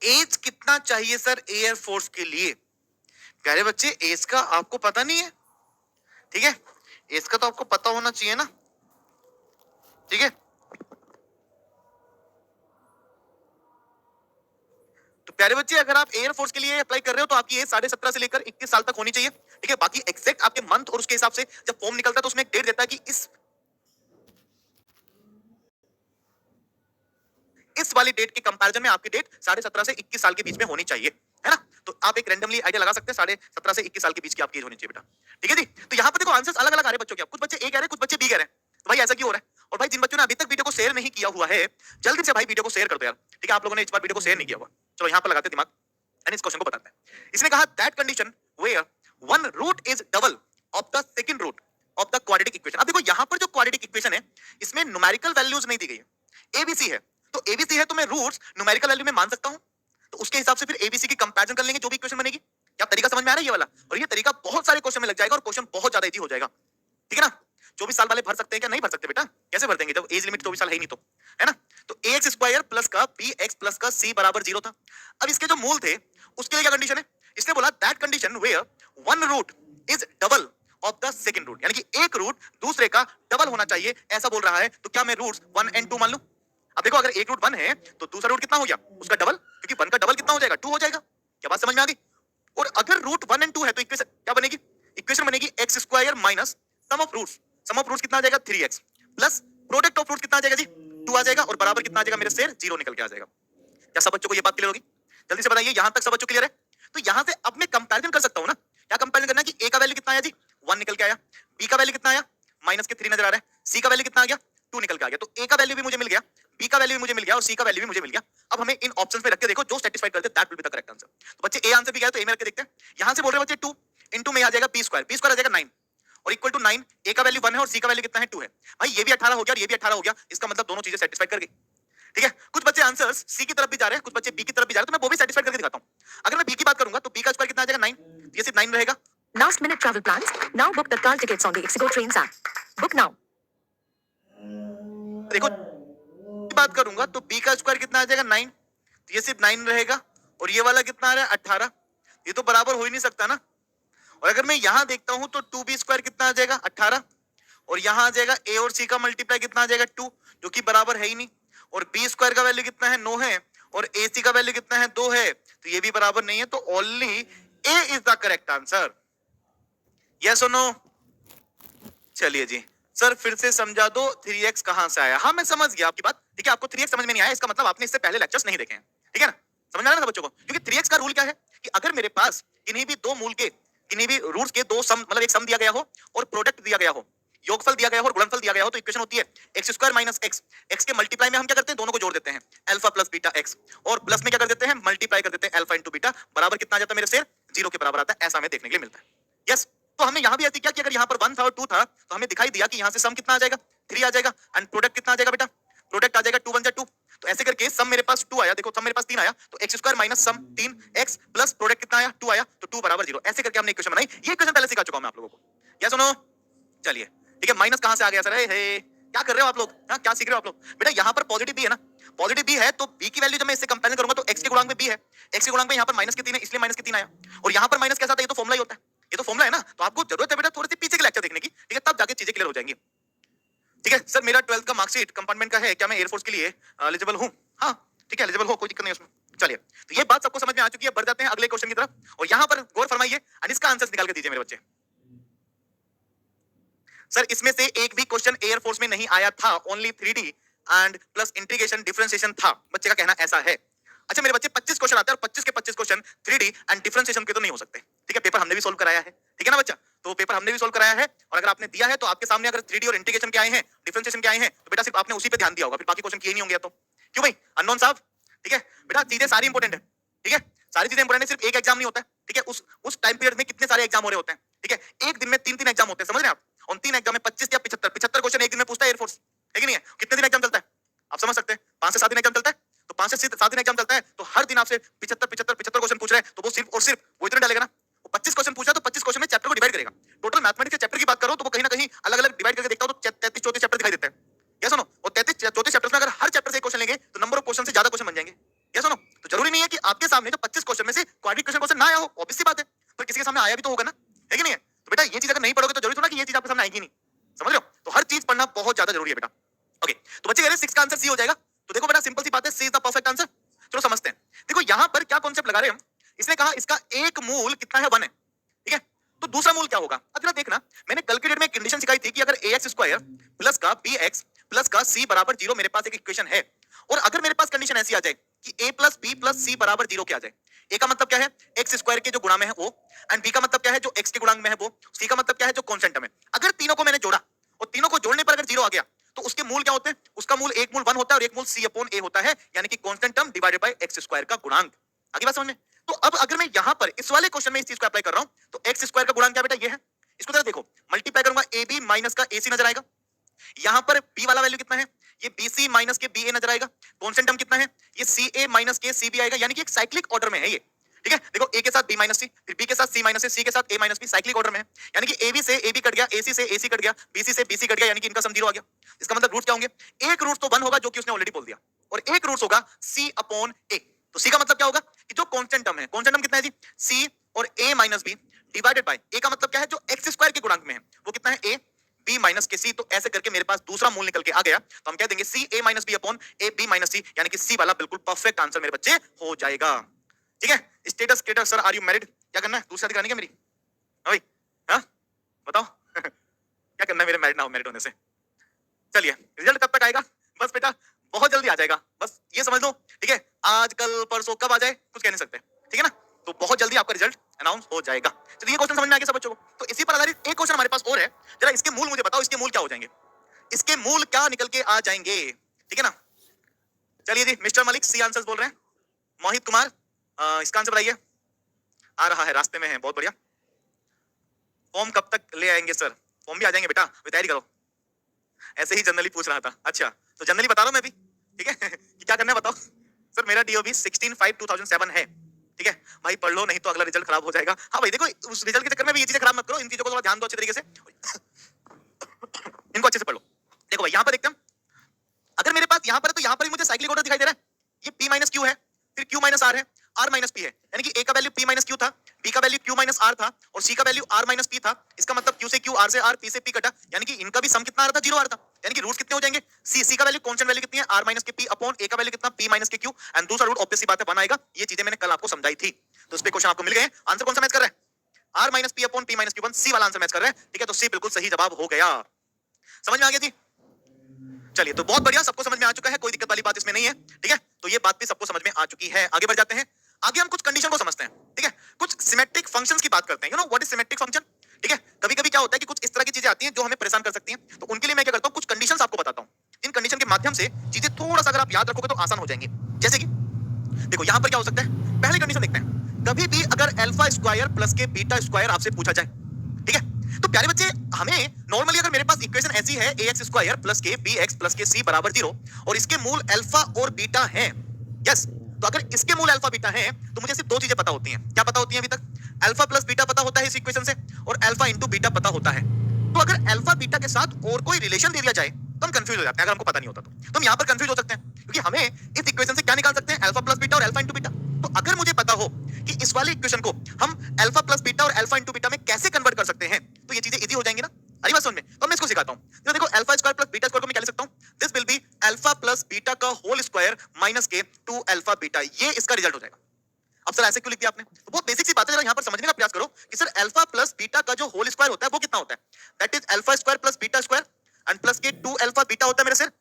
एज कितना चाहिए सर एयर फोर्स के लिए? प्यारे बच्चे एज का आपको पता नहीं है, ठीक है, एज का तो आपको पता होना चाहिए ना, ठीक है। तो प्यारे बच्चे अगर आप एयर फोर्स के लिए अप्लाई कर रहे हो तो आपकी एज 17.5 से लेकर 21 साल तक होनी चाहिए, ठीक है। बाकी एग्जैक्ट आपके मंथ और उसके हिसाब से जब फॉर्म निकलता है तो उसमें एक डेट देता है कि इस वाली डेट के कंपैरिजन में आपकी डेट 17.5 से 21 साल के बीच में होनी चाहिए, है ना। तो आप एक रैंडमली आइडिया लगा सकते हैं, 17.5 से 21 साल के बीच की आपकी एज होनी चाहिए बेटा, ठीक है जी। तो यहाँ पर देखो आंसर्स अलग अलग आ रहे हैं बच्चों के, कुछ बच्चे ए कह रहे हैं, कुछ बच्चे बी कह रहे हैं, तो भाई ऐसा क्यों हो रहा है? और भाई जिन बच्चों ने अभी तक वीडियो को शेयर नहीं किया हुआ है, जल्दी से भाई वीडियो को शेयर कर दो यार, ठीक है। आप लोगों ने इस बार वीडियो को शेयर नहीं किया हुआ, चलो यहाँ पर लगाते दिमाग एंड इस क्वेश्चन को बताते हैं। इसने कहा that condition where one root is double of the second root of the quadratic equation. अब देखो यहाँ पर जो क्वाड्रेटिक इक्वेशन है इसमें न्यूमेरिकल वैल्यूज नहीं दी गई है, एबीसी है, तो एबीसी है तो मैं रूट्स न्यूमेरिकल वैल्यू में मान सकता हूं, तो उसके हिसाब से फिर एबीसी की कंपैरिजन कर लेंगे जो भी इक्वेशन बनेगी। क्या तरीका समझ में आ रहा है ये वाला? और ये तरीका बहुत सारे क्वेश्चन में लग जाएगा और क्वेश्चन बहुत ज्यादा इजी हो जाएगा, ठीक है ना। 24 साल वाले भर सकते हैं क्या? नहीं भर सकते बेटा, कैसे भर देंगे जब एज लिमिट 24 साल है ही नहीं, तो है ना। तो ax स्क्वायर प्लस का bx प्लस का c बराबर 0 था। अब इसके जो मूल थे उसके लिए क्या कंडीशन है, इसने बोला that condition where one root is double of the second root, यानी कि एक रूट दूसरे का डबल होना चाहिए, ऐसा बोल रहा है। तो क्या मैं रूट्स 1 और 2 मान लूं? अब देखो अगर एक रूट 1 है तो दूसरा रूट कितना हो गया उसका डबल, क्योंकि 1 का डबल कितना हो जाएगा 2 हो जाएगा। क्या बात समझ में आ गई? और अगर रूट 1 और 2 है तो इक्वेशन क्या बनेगी? इक्वेशन बनेगी x square minus sum of roots, sum of roots कितना आ जाएगा 3x plus product of roots कितना आ जाएगा जी 2 आ जाएगा, और बराबर कितना आ जाएगा मेरे शेर 0 निकल के आ जाएगा। क्या सब बच्चों को ये बात क्लियर होगी? जल्दी से बताइए, यहां तक सब बच्चों क्लियर है? तो यहां से अब मैं कंपैरिजन कर सकता हूं ना, क्या कंपैरिजन करना है कि a का वैल्यू कितना आया जी 1 निकल के आया, b का वैल्यू कितना आया माइनस के 3 नजर आ रहा है, c का वैल्यू कितना आ गया 2 निकल के आ गया। तो a का वैल्यू भी मुझे मिल गया, b का वैल्यू भी मुझे मिल गया और c का वैल्यू भी मुझे मिल गया। अब हमें इन ऑप्शंस में रख के देखो जो सेटिस्फाई करते that will be the correct answer. तो बच्चे a आंसर भी गया तो a में रख के देखते हैं। यहां से बोल रहे बच्चे 2 इनटू में आ जाएगा b स्क्वायर आ जाएगा 9 और इक्वल टू 9, a का वैल्यू 1 है और c का वैल्यू कितना है 2 है। भाई ये भी 18 हो गया और ये भी 18 हो गया, इसका मतलब दोनों चीजें सेटिस्फाई कर गई, ठीक है। कुछ बच्चे आंसर्स सी की तरफ भी जा रहे हैं, कुछ बच्चे बी की तरफ भी जा रहे हैं, तो मैं वो भी सेटिस्फाई करके दिखाता हूं। अगर मैं बी की बात करूंगा तो बी का स्क्वायर कितना आ जाएगा 9, ये सिर्फ 9 रहेगा। Last minute travel plans. Now book Tatkal tickets on the Ixigo Trains app. Book now. देखो बात करूंगा तो बी का स्क्वायर कितना आ जाएगा 9, तो ये सिर्फ 9 रहेगा, और ये वाला कितना आ रहा है 18, ये तो बराबर हो ही नहीं सकता ना। और अगर मैं यहां देखता हूं तो 2b स्क्वायर कितना आ जाएगा 18, और यहां आ जाएगा a और c का मल्टीप्लाई कितना आ जाएगा 2, जो कि बराबर है ही नहीं। और b स्क्वायर का वैल्यू कितना है 9 है और ac का वैल्यू कितना है 2 है, तो ये भी बराबर नहीं है। तो only a is the correct answer. Yes और नो? चलिए जी, सर फिर से समझा दो 3x कहां से आया? हाँ मैं समझ गया आपकी बात, ठीक है, आपको 3x समझ में नहीं आया, इसका मतलब आपने इससे पहले लेक्चर्स नहीं देखे हैं, ठीक है ना? समझ में आ रहा है ना बच्चों को? क्योंकि 3x का रूल क्या है कि अगर मेरे पास किन्हीं भी दो मूल के, किन्हीं भी रूट्स के दो सम, मतलब एक सम दिया गया हो और प्रोडक्ट दिया गया हो, योगफल दिया गया हो और गुणनफल दिया गया हो, तो इक्वेशन होती है x square minus x. X के मल्टीप्लाई में हम क्या करते हैं, दोनों को जोड़ देते हैं, अल्फा प्लस बीटा एक्स, और प्लस में क्या कर देते हैं, मल्टीप्लाई कर देते हैं अल्फा इंटू बीटा, बराबर कितना आ जाता है मेरे शेर, जीरो के बराबर आता है, ऐसा हमें देखने के लिए मिलता है। यस, तो हमने यहाँ भी ऐसे किया कि अगर यहाँ पर 1 था और 2 था, तो हमें दिखाई दिया कि यहाँ से सम कितना आ जाएगा, 3 आ जाएगा, एंड प्रोडक्ट कितना आ जाएगा बेटा, प्रोडक्ट आ जाएगा 2 1 2। तो ऐसे करके सम मेरे पास 2 आया, देखो सम मेरे पास 3 आया, तो एक्स स्क्वायर माइनस सम 3 एक्स प्लस प्रोडक्ट कितना आया, 2 आया, तो 2 बराबर 0। ऐसे करके हमने इक्वेशन बनाई, ये इक्वेशन पहले सिखा चुका हूं मैं आप लोगों को। यस सुनो, चलिए ठीक है, माइनस कहां से आ गया सर? हे क्या कर रहे हो आप लोग, हाँ क्या सीख रहे हो आप लोग? बेटा यहाँ पर पॉजिटिव बी है ना, पॉजिटिव बी है तो बी की वैल्यू जब मैं इससे कंपेयर करूंगा तो एक्स के गुणांक में बी है, एक्स के गुणांक में यहाँ पर माइनस के 3 है, इसलिए माइनस के 3 आया, और यहाँ पर माइनस कैसा था, ये तो फॉर्मुला ही होता है, ये तो फॉर्मुला है ना, तो आपको जरूरत है बेटा थोड़ी सी पीछे के लेक्चर देखने की, ठीक है, तब जाके चीजें क्लियर हो जाएंगी। ठीक है सर, मेरा 12th का मार्कशीट कंपार्टमेंट का है, क्या मैं एयरफोर्स के लिए एलिजिबल हूँ? हाँ ठीक है, एलिजिबल हो, कोई दिक्कत नहीं उसमें। चलिए, तो ये बात सबको समझ में आ चुकी है, बढ़ जाते हैं अगले क्वेश्चन की तरफ, और यहाँ पर गौर फरमाइए और इसका आंसर निकाल के दीजिए मेरे बच्चे। सर इसमें से एक भी क्वेश्चन एयरफोर्स में नहीं आया था, only 3D and plus integration differentiation था, बच्चे का कहना ऐसा है। अच्छा मेरे बच्चे 25 क्वेश्चन आते हैं और 25 के 25 क्वेश्चन 3D एंड डिफरेंशिएशन के तो नहीं हो सकते, ठीक है, पेपर हमने भी सोल्व कराया है, ठीक है ना बच्चा, तो पेपर हमने भी सोल्व कराया है, और अगर आपने दिया है तो आपके सामने अगर 3D और इंटीग्रेशन के आए हैं, डिफरेंशिएशन के आए हैं, तो बेटा सिर्फ आपने उसी पे ध्यान दिया होगा, फिर बाकी क्वेश्चन किए नहीं होंगे तो। क्यों भाई अननोन साहब, ठीक है बेटा, चीजें सारी इंपॉर्टेंट है, ठीक है, सारी चीजें इंपॉर्टेंट है, सिर्फ एक एग्जाम नहीं होता है, ठीक है, उस टाइम पीरियड में कितने सारे एग्जाम हो रहे होते हैं, ठीक है, एक दिन में 3 एग्जाम होते हैं, समझ रहे हैं आप, उन 3 एग्जाम में 25 या 75 क्वेश्चन एक दिन में पूछता है एयरफोर्स, है कि नहीं है? कितने दिन एग्जाम चलता है आप समझ सकते हैं, 5 से 7 दिन एग्जाम चलता है, तो 5 से 7 दिन एग्जाम चलता है, तो हर दिन आपसे 75 क्वेश्चन पूछ रहे हैं, तो वो सिर्फ और सिर्फ वो इतने डालेगा ना, वो 25 क्वेश्चन पूछा तो 25 क्वेश्चन में चैप्टर को डिवाइड करेगा, टोटल मैथमेटिक्स के चैप्टर की बात करो तो वो कहीं ना कहीं अलग अलग डिवाइड करके देखता हो तो 33 34 चैप्टर दिखाई देते हैं, या सुनो, और 33 34 चैप्टर्स में अगर हर चैप्टर से एक क्वेश्चन लेंगे तो नंबर ऑफ क्वेश्चन से ज्यादा क्वेश्चन बन जाएंगे, या सुनो, तो जरूरी नहीं है कि आपके सामने जो 25 क्वेश्चन में से क्वाड्रेटिक क्वेश्चन ना आया हो, ऑब्वियस सी बात है, पर किसी के सामने आया भी तो होगा ना, है कि नहीं है? तो बेटा ये चीज अगर नहीं पढ़ोगे तो जरूरी थोड़ा कि ये चीज आपके सामने आएगी नहीं, समझ रहे हो? तो हर चीज पढ़ना बहुत ज्यादा जरूरी है बेटा। ओके, तो बच्चे कह रहे हैं 6 का आंसर सी हो जाएगा, तो देखो बेटा सिंपल सी बात है, सी इज द परफेक्ट आंसर। चलो समझते हैं, देखो यहां पर क्या कॉन्सेप्ट लगा रहे हैं हम, इसने कहा इसका एक मूल कितना है, 1 है, ठीक है, तो दूसरा मूल क्या होगा? अब जरा देखना, मैंने कल के डेट में एक कंडीशन सिखाई थी कि अगर ax स्क्वायर प्लस का bx प्लस का c बराबर 0 मेरे पास एक इक्वेशन है, और अगर मेरे पास कंडीशन ऐसी आ जाए कि a plus b plus c बराबर 0 क्या आ जाए, a का मतलब क्या है, x स्क्वायर के जो गुणा में है वो, एंड b का मतलब क्या है, जो x के गुणांक में है वो, c का मतलब क्या है, जो कांस्टेंट टर्म है, अगर तीनों को मैंने जोड़ा और तीनों को जोड़ने पर अगर 0 आ गया तो उसके मूल क्या होते हैं? उसका मूल एक मूल 1 होता है और एक मूल c अपॉन a होता है, यानी कि constant term divided by x square का गुणांक। आगे बात समझ में? तो अब अगर मैं यहां पर इस वाले क्वेश्चन में इस चीज को अप्लाई कर रहा हूं, तो x स्क्वायर का गुणांक क्या बेटा, ये है, इसको जरा देखो, मल्टीप्लाई करूंगा ab माइनस का ac नजर आएगा, यहां पर b वाला वैल्यू कितना है, ये bc माइनस के ba नजर आएगा, कांस्टेंट टर्म कितना है, ये ca माइनस के cb आएगा, यानी कि एक साइक्लिक ऑर्डर में है ये, ठीक है, देखो a के साथ b माइनस c, फिर b के साथ c माइनस c, c के साथ a minus b, cyclic order में है, यानी कि ab से ab कट गया, ac से ac कट गया, bc से bc कट गया, यानी कि इनका सम 0 आ गया। इसका मतलब रूट क्या होंगे, एक रूट तो 1 होगा जो कि उसने ऑलरेडी बोल दिया, और एक रूट होगा c अपॉन a, तो c का मतलब क्या होगा कि जो कांस्टेंट टर्म है, कांस्टेंट टर्म कितना है जी, c और a minus b divided bye a का मतलब क्या है, जो x स्क्वायर के गुणांक में है वो कितना है, a b माइनस के c, तो ऐसे करके मेरे पास दूसरा मूल निकल के आ गया, तो हम कह देंगे c a minus b upon a b minus c, यानी कि c वाला बिल्कुल परफेक्ट आंसर मेरे बच्चे हो जाएगा। ठीक है, status status sir are you married, क्या करना है, दूसरी शादी करानी क्या मेरी, हाँ भाई, हाँ बताओ क्या करना है मेरे मैरिड ना हो, मैरिड होने से? चलिए रिजल्ट कब तक आएगा, बस बेटा बहुत जल्दी आ जाएगा, बस ये समझ लो, ठीक है, आज कल परसों कब आ जाए कुछ कह नहीं सकते, ठीक है ना, तो बहुत जल्दी आपका रिजल्ट अनाउंस हो जाएगा। चलिए ये क्वेश्चन समझ में आ गया सब बच्चों को, तो इसी पर आधारित एक क्वेश्चन हमारे पास और है, जरा इसके मूल मुझे बताओ, इसके मूल क्या हो जाएंगे, इसके मूल क्या निकल के आ जाएंगे, ठीक है ना? चलिए जी, मिस्टर मलिक सी आंसर्स बोल रहे हैं, मोहित कुमार इसका आंसर बताइए, आ रहा है रास्ते में है, बहुत बढ़िया। फॉर्म कब तक ले आएंगे सर? फॉर्म भी आ जाएंगे बेटा, तैयारी करो, ऐसे ही जनरली पूछ रहा था। अच्छा तो जनरली बता रहा हूं मैं भी, ठीक है कि क्या करना है बताओ सर, मेरा डीओबी 16/5/2007 है, ठीक है भाई, पढ़ लो नहीं तो अगला रिजल्ट खराब हो जाएगा। हाँ भाई देखो, उस रिजल्ट के चक्कर में भी ये चीजें खराब मत करो, इन चीजों को थोड़ा ध्यान दो अच्छे तरीके से इनको अच्छे से पढ़ लो। देखो भाई यहाँ पर एकदम, अगर मेरे पास यहाँ पर है तो यहाँ पर ही मुझे साइक्लिक ऑर्डर दिखाई दे रहा है, ये p माइनस क्यू है, फिर q माइनस r है, r माइनस p है, यानी कि a का वैल्यू p माइनस q था, b का वैल्यू q माइनस r था, और c का वैल्यू r माइनस p था। इसका मतलब q से q, r से r, p से p कटा, यानी कि इनका भी सम कितना आ रहा था, 0 आ रहा था, यानी कि रूट्स कितने हो जाएंगे, c का वैल्यू कांस्टेंट वैल्यू कितनी है, r माइनस के p अपॉन a का वैल्यू कितना, p माइनस के q, एंड दूसरा रूट ऑब्वियस सी बात है 1 आएगा। ये चीजें मैंने कल आपको समझाई थी, तो इस पे क्वेश्चन आपको मिल गए। आंसर कौन सा मैच कर रहा है, r minus P upon P minus Q one, C वाला आंसर मैच कर रहा है, ठीक है, तो सी बिल्कुल सही जवाब हो गया। समझ में आ गया जी? चलिए, तो बहुत बढ़िया, सबको समझ में आ चुका है, कोई दिक्कत वाली बात इसमें नहीं है, ठीक है, तो ये बात भी सबको समझ में आ चुकी है। आगे बढ़ जाते हैं, आगे हम कुछ कंडीशन को समझते हैं, ठीक है, कुछ सिमेट्रिक फंक्शंस की बात करते हैं। You know what is symmetric function, ठीक है, कभी कभी क्या होता है कि कुछ इस तरह की चीजें आती हैं जो हमें परेशान कर सकती हैं, तो उनके लिए मैं क्या करता हूं, कुछ कंडीशंस आपको बताता हूं, इन कंडीशन के माध्यम से चीजें थोड़ा सा अगर आप याद रखोगे तो आसान हो जाएंगी। जैसे कि देखो यहां पर क्या हो सकता है, पहली कंडीशन देखते हैं, कभी भी अगर अल्फा स्क्वायर प्लस के बीटा स्क्वायर आपसे पूछा जाए, ठीक है, तो प्यारे बच्चे, हमें नॉर्मली अगर मेरे पास इक्वेशन ऐसी है ax स्क्वायर प्लस के bx प्लस के c बराबर 0 और इसके मूल अल्फा और बीटा हैं, यस, तो अगर इसके मूल अल्फा बीटा हैं तो मुझे सिर्फ दो चीजें पता होती हैं। क्या पता होती हैं अभी तक? अल्फा प्लस बीटा पता होता है इस इक्वेशन से, और अल्फा इंटू बीटा पता होता है। तो अगर अल्फा बीटा के साथ और कोई रिलेशन दे दिया जाए तो हम कंफ्यूज हो जाते हैं, अगर हमको पता नहीं होता तो हम यहाँ पर कंफ्यूज हो सकते हैं, क्योंकि हमें इस इक्वेशन से क्या निकाल सकते हैं, अल्फा प्लस बीटा और अल्फा इंटू बीटा। तो अगर मुझे पता हो कि इस वाली इक्वेशन को हम अल्फा प्लस बीटा और अल्फा इंटू बीटा में कैसे कन्वर्ट कर सकते हैं, तो ये चीजें इजी हो जाएंगी ना। अरे बात समझ में, तो मैं इसको सिखाता हूं। तो देखो alpha square plus beta square को मैं क्या लिख सकता हूं, this will be alpha plus beta का होल स्क्वायर माइनस के 2 अल्फा बीटा, ये इसका रिजल्ट हो जाएगा। अब सर ऐसे क्यों लिख दिया आपने? तो बहुत बेसिक सी बात है, जरा यहाँ पर समझने का प्रयास करो कि सर अल्फा प्लस बीटा का जो होल स्क्वायर होता है वो कितना होता है, that is alpha square plus beta square and plus के 2 अल्फा बीटा होता है मेरे सर।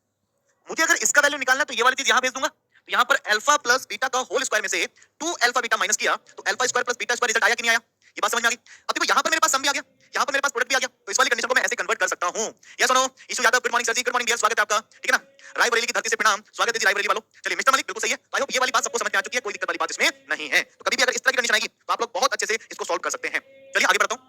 मुझे अगर इसका वैल्यू निकालना है तो ये वाली चीज यहाँ भेज दूंगा, तो यहाँ पर अल्फा प्लस बीटा का होल स्क्वायर में से 2 अल्फा बीटा माइनस किया तो alpha square plus beta square result आया कि नहीं आया? ये बात समझ में आ गई। अब देखो यहाँ पर मेरे पास सम भी आ गया, यहाँ पर मेरे पास प्रोडक्ट भी आ गया, तो इस वाली कंडीशन को मैं ऐसे कन्वर्ट कर सकता हूँ। यस सुनो, Ishu Yadav, good morning sir जी, गुड मॉर्निंग डियर, स्वागत है आपका, ठीक है ना, रायबरेली की धरती से प्रणाम, स्वागत है जी रायबरेली वालों। चलिए मिस्टर मलिक बिल्कुल सही है, आई होप ये वाली बात सबको समझ में आ चुकी है, कोई दिक्कत वाली बात इसमें नहीं है। तो कभी भी अगर इस तरह की कंडीशन आएगी तो आप लोग बहुत अच्छे से इसको सॉल्व कर सकते हैं। चलिए आगे बढ़ता हूँ,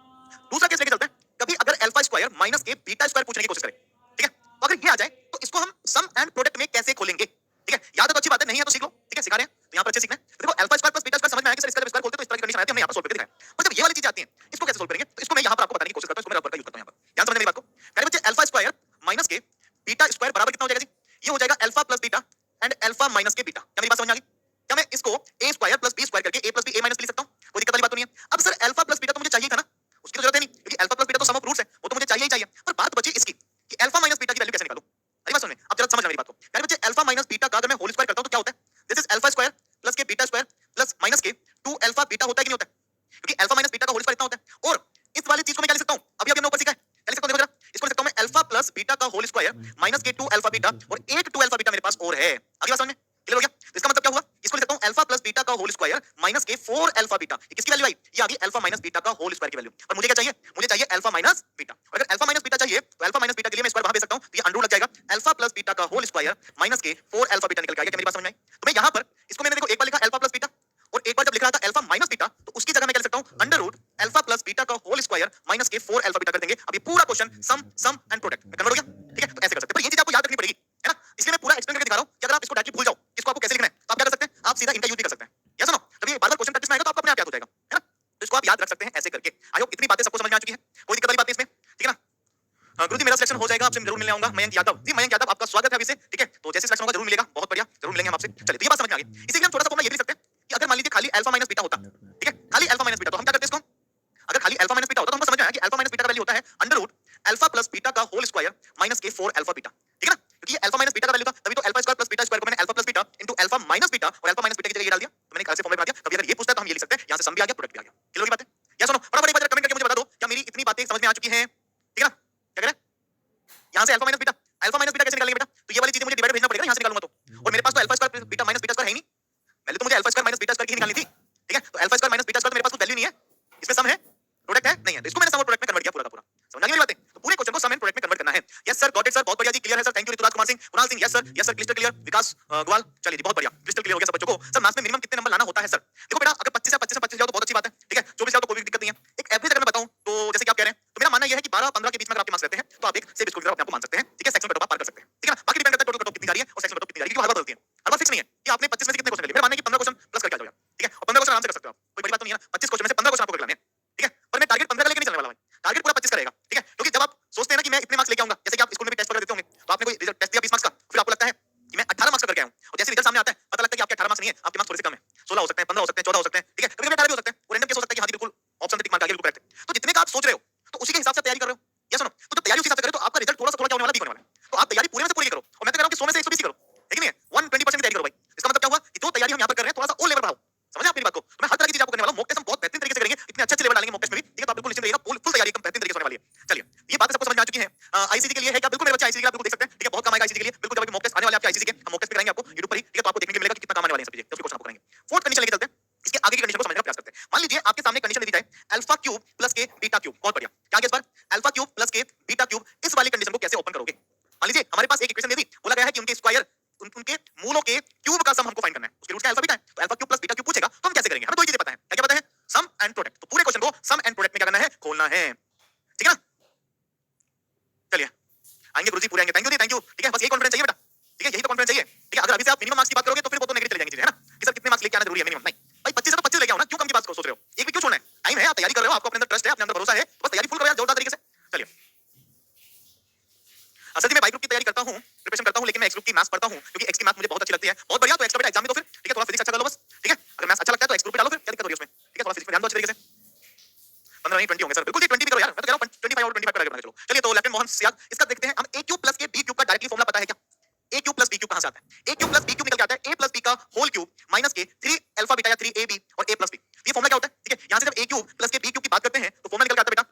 दूसरा केस लेके चलते हैं। कभी अगर अल्फा स्क्वायर माइनस के बीटा स्क्वायर पूछने की कोशिश करें, ठीक है, तो अगर ये आ जाए तो इसको हम सम एंड प्रोडक्ट में कैसे खोलेंगे, ठीक है, याद है तो अच्छी बात है, नहीं है तो सीख लो, ठीक है, सिखा रहे हैं तो यहाँ पर अच्छे सीखना है। तो देखो alpha square plus beta square समझ में आया कि सर इसका जब स्क्वायर खोलते हैं तो इस तरह की कंडीशन आती है, हमने यहाँ पर सोल्व करके दिखाया। पर जब ये वाली चीजें आती हैं इसको कैसे सोल्व करेंगे, तो इसको मैं यहाँ पर आपको बताने की कोशिश करता हूँ, इसको मैं रबर का यूज करता हूँ यहाँ पर, ध्यान समझने मेरी बात को। मेरे बच्चे अल्फा स्क्वायर माइनस के बीटा स्क्वायर बराबर कितना हो जाएगा जी? ये हो जाएगा alpha plus beta and alpha minus के बीटा। क्या मेरी बात समझ में आ गई? क्या मैं इसको a square plus b square करके a plus b a minus लिख सकता हूँ? कोई दिक्कत वाली बात तो नहीं है। अब सर अल्फा प्लस बीटा तो मुझे चाहिए था ना, उसकी तो जरूरत है नहीं, क्योंकि अल्फा प्लस बीटा तो सम ऑफ रूट्स है, वो तो मुझे चाहिए ही चाहिए। पर बात बची इसकी कि अल्फा माइनस बीटा की वैल्यू कैसे निकालूं। अरे बात सुनिए, अब जरा समझ मेरी बात को। मेरे बच्चे अल्फा माइनस बीटा का अगर मैं होल स्क्वायर करता हूं तो क्या होता है, this is alpha square plus के बीटा स्क्वायर प्लस माइनस के 2 अल्फा बीटा होता है कि नहीं होता है? क्योंकि अल्फा माइनस बीटा का होल स्क्वायर इतना होता है। और इस वाली चीज को मैं क्या लिख सकता हूं, अभी हमने ऊपर सीखा है, क्या लिख सकता हूं, देखो जरा, इसको लिख सकता हूं मैं अल्फा प्लस बीटा का होल स्क्वायर माइनस के 2 अल्फा बीटा, और एक 2 अल्फा बीटा मेरे पास और है। अगली बात समझ में क्लियर हो गया? तो इसका मतलब क्या हुआ, इसको लिख सकता हूं अल्फा प्लस बीटा का होल स्क्वायर माइनस के 4 अल्फा बीटा। ये किसकी वैल्यू आई? ये आ गई अल्फा माइनस बीटा का होल स्क्वायर की वैल्यू। और मुझे क्या चाहिए, मुझे चाहिए अल्फा माइनस बीटा। और अगर अल्फा माइनस बीटा चाहिए तो अल्फा माइनस बीटा के लिए मैं स्क्वायर वहां भेज सकता हूं, तो ये अंडर रूट लग जाएगा, अल्फा प्लस बीटा का होल स्क्वायर माइनस के 4 अल्फा बीटा निकल के आ गया। क्या मेरी बात समझ में आई? तो मैं यहां पर इसको मैंने देखो एक बार लिखा अल्फा प्लस बीटा, और एक बार जब लिख रहा था अल्फा माइनस बीटा, तो उसकी जगह मैं क्या लिख सकता हूं, under root alpha plus beta का होल स्क्वायर माइनस के 4 अल्फा बीटा कर देंगे। अब ये पूरा क्वेश्चन सम एंड प्रोडक्ट में कन्वर्ट हो गया, ठीक है, तो ऐसे कर सकते हैं। पर ये चीज आपको याद रखनी पड़ेगी, है ना, इसलिए मैं पूरा एक्सप्लेन करके दिखा रहा हूं कि अगर आप इसको डायरेक्टली भूल जाओ इसको आपको कैसे लिखना है, तो आप क्या कर सकते हैं, आप सीधा इनका यूज भी कर सकते हैं। या सुनो, जब ये बार-बार क्वेश्चन प्रैक्टिस में आएगा तो आपको अपने आप याद हो जाएगा, है ना, तो इसको आप याद रख सकते हैं ऐसे करके। आई होप इतनी बातें सबको समझ में आ चुकी है, कोई दिक्कत वाली बात नहीं इसमें, ठीक है ना। गुरुजी मेरा सिलेक्शन हो जाएगा, आपसे जरूर मिलने आऊंगा। मयंक यादव जी, मयंक यादव आपका स्वागत है अभी से, ठीक है, तो जैसे सिलेक्शन होगा जरूर मिलेगा, बहुत बढ़िया, जरूर मिलेंगे हम आपसे। चलिए, तो ये बात समझ में आ गई। इसीलिए हम थोड़ा सा फॉर्मूला ये भी लिख सकते हैं कि अगर मान लीजिए खाली अल्फा माइनस बीटा होता, ठीक है, खाली अल्फा माइनस बीटा, तो हम क्या करते हैं इसको, अगर खाली अल्फा माइनस बीटा होता तो हमको समझ में आया कि अल्फा माइनस बीटा का वैल्यू होता है under root alpha plus beta का होल स्क्वायर माइनस के 4 अल्फा बीटा, ठीक है ना, क्योंकि ये अल्फा माइनस बीटा का वैल्यू था, तभी तो alpha square plus beta square को मैंने alpha plus beta into alpha minus beta, और अल्फा माइनस बीटा की जगह ये डाल दिया, तो मैंने ऐसे फॉर्मूला बना दिया। कभी अगर ये पूछता है तो हम ये लिख सकते हैं, यहां से सम भी आ गया, प्रोडक्ट भी आ गया। क्लियर होगी बात है? या सुनो, फटाफट एक बार कमेंट करके मुझे बता दो क्या मेरी इतनी बातें समझ में आ चुकी हैं, ठीक है ना। क्या करें, यहां से अल्फा माइनस बीटा कैसे निकालेंगे बेटा, तो ये वाली चीजें मुझे डिवाइड भेजना पड़ेगा, यहां से निकालूंगा तो, और मेरे पास तो alpha square beta minus beta square है ही नहीं, पहले तो मुझे alpha square minus beta square की निकालनी थी, ठीक है, तो alpha square minus beta square तो मेरे पास कोई वैल्यू नहीं है, इसमें सम है, प्रोडक्ट है नहीं है, तो इसको मैंने सम और प्रोडक्ट में कन्वर्ट किया पूरा का पूरा। समझ आ गई मेरी बातें? तो पूरे क्वेश्चन को सम एंड प्रोडक्ट में कन्वर्ट करना है। Yes sir, got it sir, बहुत बढ़िया जी, क्लियर है sir, thank you Rituraj Kumar Singh, Kunal Singh, yes sir clear clear, Vikas Gwal, चलिए जी बहुत बढ़िया, क्रिस्टल क्लियर हो गया सब बच्चों को। सर मैथ्स में मिनिमम कितने नंबर लाना होता है सर? देखो बेटा, अगर 25 से 25 जाओ तो बहुत अच्छी बात है, ठीक है, 24 जाओ तो कोई दिक्कत नहीं है। एक एवरेज अगर मैं बताऊं तो जैसे कि आप कह रहे हैं, तो मेरा मानना यह है कि 12-15 के बीच में अगर आपके मार्क्स रहते हैं तो आप एक से बिल्कुल अपने आप को मान सकते हैं, ठीक है, सेक्शन कट ऑफ पार कर सकते हैं, ठीक है ना। बाकी डिपेंड करता है टोटल कट ऑफ कितनी जा रही है और सेक्शन कट ऑफ कितनी जा रही है, क्योंकि हर बार बदलती है, हर बार फिक्स नहीं है कि आपने 25 में से कितने क्वेश्चन कर लिए। मेरा मानना है कि 15 क्वेश्चन प्लस करके आ जाओ, ठीक है, और 15 क्वेश्चन आराम से कर सकते हो आप, कोई बड़ी बात तो नहीं है ना। 25 क्वेश्चन में से 15 क्वेश्चन आपको कर लेने हैं, ठीक है, पर मैं टारगेट 15 का लेके नहीं चलने वाला भाई, टारगेट पूरा 25 करेगा, ठीक है, क्योंकि जब आप सोचते हैं ना कि मैं इतने मार्क्स लेके आऊंगा, जैसे कि आप स्कूल में भी टेस्ट वगैरह देते होंगे, तो आपने कोई रिजल्ट टेस्ट दिया 20 मार्क्स का, फिर आपको लगता है कि मैं 18 मार्क्स का करके आया हूं, और जैसे रिजल्ट सामने आता है पता लगता है कि आपके 18 मार्क्स नहीं है, आपके मार्क्स थोड़े से कम है, 16 हो सकते हैं, 15 हो सकते हैं, 14 हो सकते हैं, ठीक है, कभी-कभी 18 भी हो सकते हैं, और रैंडम केस हो सकता है कि हां जी बिल्कुल ऑप्शन से टिक मार्क आ गया, बिल्कुल करेक्ट है। तो जितने का आप सोच रहे हो तो उसी के हिसाब से तैयारी कर रहे हो, या सुनो, तो जब तैयारी उसी हिसाब से करो तो आपका रिजल्ट थोड़ा सा थोड़ा क्या होने वाला, ठीक होने वाला है। तो आप तैयारी पूरे में से पूरी करो, और मैं तो कह रहा हूं कि 100 में से 120 करो, ठीक नहीं है, 120% की तैयारी करो भाई। इसका मतलब क्या हुआ कि जो तैयारी हम यहां पर कर रहे हैं थोड़ा सा और लेवल बढ़ाओ, समझे आप मेरी बात को। तो मैं हर तरह की चीज आपको करने वाला हूं, मॉक टेस्ट हम बहुत बेहतरीन तरीके से करेंगे, इतने अच्छे लेवल डालेंगे मॉक टेस्ट में भी, ठीक है, कंडीशन लेके चलते हैं, इसके आगे की कंडीशन को समझने का प्रयास करते हैं। मान लीजिए आपके सामने कंडीशन दी जाए अल्फा क्यूब प्लस के बीटा क्यूब, बहुत बढ़िया, क्या इस बार अल्फा क्यूब प्लस के बीटा क्यूब, इस वाली कंडीशन को कैसे ओपन करोगे? मान लीजिए हमारे पास एक इक्वेशन दे दी, बोला गया है कि उनके स्क्वायर उनके मूलों के क्यूब का सम हमको फाइंड करना है, उसके रूट्स क्या अल्फा बीटा है, तो alpha cube plus beta cube पूछेगा तो हम कैसे करेंगे? हमें दो ही चीजें पता है, क्या क्या पता है? सम एंड प्रोडक्ट। तो पूरे क्वेश्चन को सम एंड प्रोडक्ट में क्या करना है? खोलना है, ठीक है ना? चलिए आएंगे गुरुजी, पूरे आएंगे, थैंक यू, थैंक यू, ठीक है, बस यही कॉन्फिडेंस चाहिए बेटा, ठीक है, यही तो कॉन्फिडेंस चाहिए, ठीक है। अगर अभी से आप मिनिमम मार्क्स की बात करोगे तो फिर वो तो नेगेटिव चली जाएंगी चीजें, है ना, कि सर कितने मार्क्स लेके आना जरूरी है मिनिमम, नहीं भाई 25 से तो 25 लेके आओ ना, क्यों कम की बात सोच रहे हो? एक भी क्यों छोड़ना है? टाइम है, आप तैयारी कर रहे हो, आपको अपने अंदर ट्रस्ट है, अपने अंदर भरोसा है, बस तैयारी फुल करो यार जोरदार तरीके से। चलिए असल में मैं बाई ग्रुप की तैयारी करता हूं, प्रिपरेशन करता हूं, लेकिन मैं एक्स ग्रुप की मैथ्स पढ़ता हूं क्योंकि एक्स की मैथ मुझे बहुत अच्छी लगती है। बहुत बढ़िया, तो एक्स का बेटा एग्जाम में तो फिर ठीक है, थोड़ा फिजिक्स अच्छा कर लो बस, ठीक है। अगर मैथ्स अच्छा लगता है तो एक्स ग्रुप पे डालो, फिर क्या दिक्कत हो रही है उसमें, ठीक है, थोड़ा फिजिक्स पे ध्यान दो अच्छे तरीके से। 15 नहीं 20 होंगे सर, बिल्कुल जी 20 भी करो यार, मैं तो कह रहा हूं 25 और 25 पर आगे बढ़ना चलो। चलिए तो लेफ्टिनेंट मोहन सियाग, इसका देखते हैं हम। a क्यूब प्लस के b क्यूब का डायरेक्टली फॉर्मूला पता है क्या? a cube plus b cube कहां से आता है? a cube plus b cube निकल के आता है a प्लस b का होल क्यूब माइनस के 3 अल्फा बीटा या 3ab और a प्लस b। ये फॉर्मूला क्या होता है? ठीक है, यहां से जब a क्यूब प्लस के b क्यूब की बात करते हैं तो फॉर्मूला निकल के आता है बेटा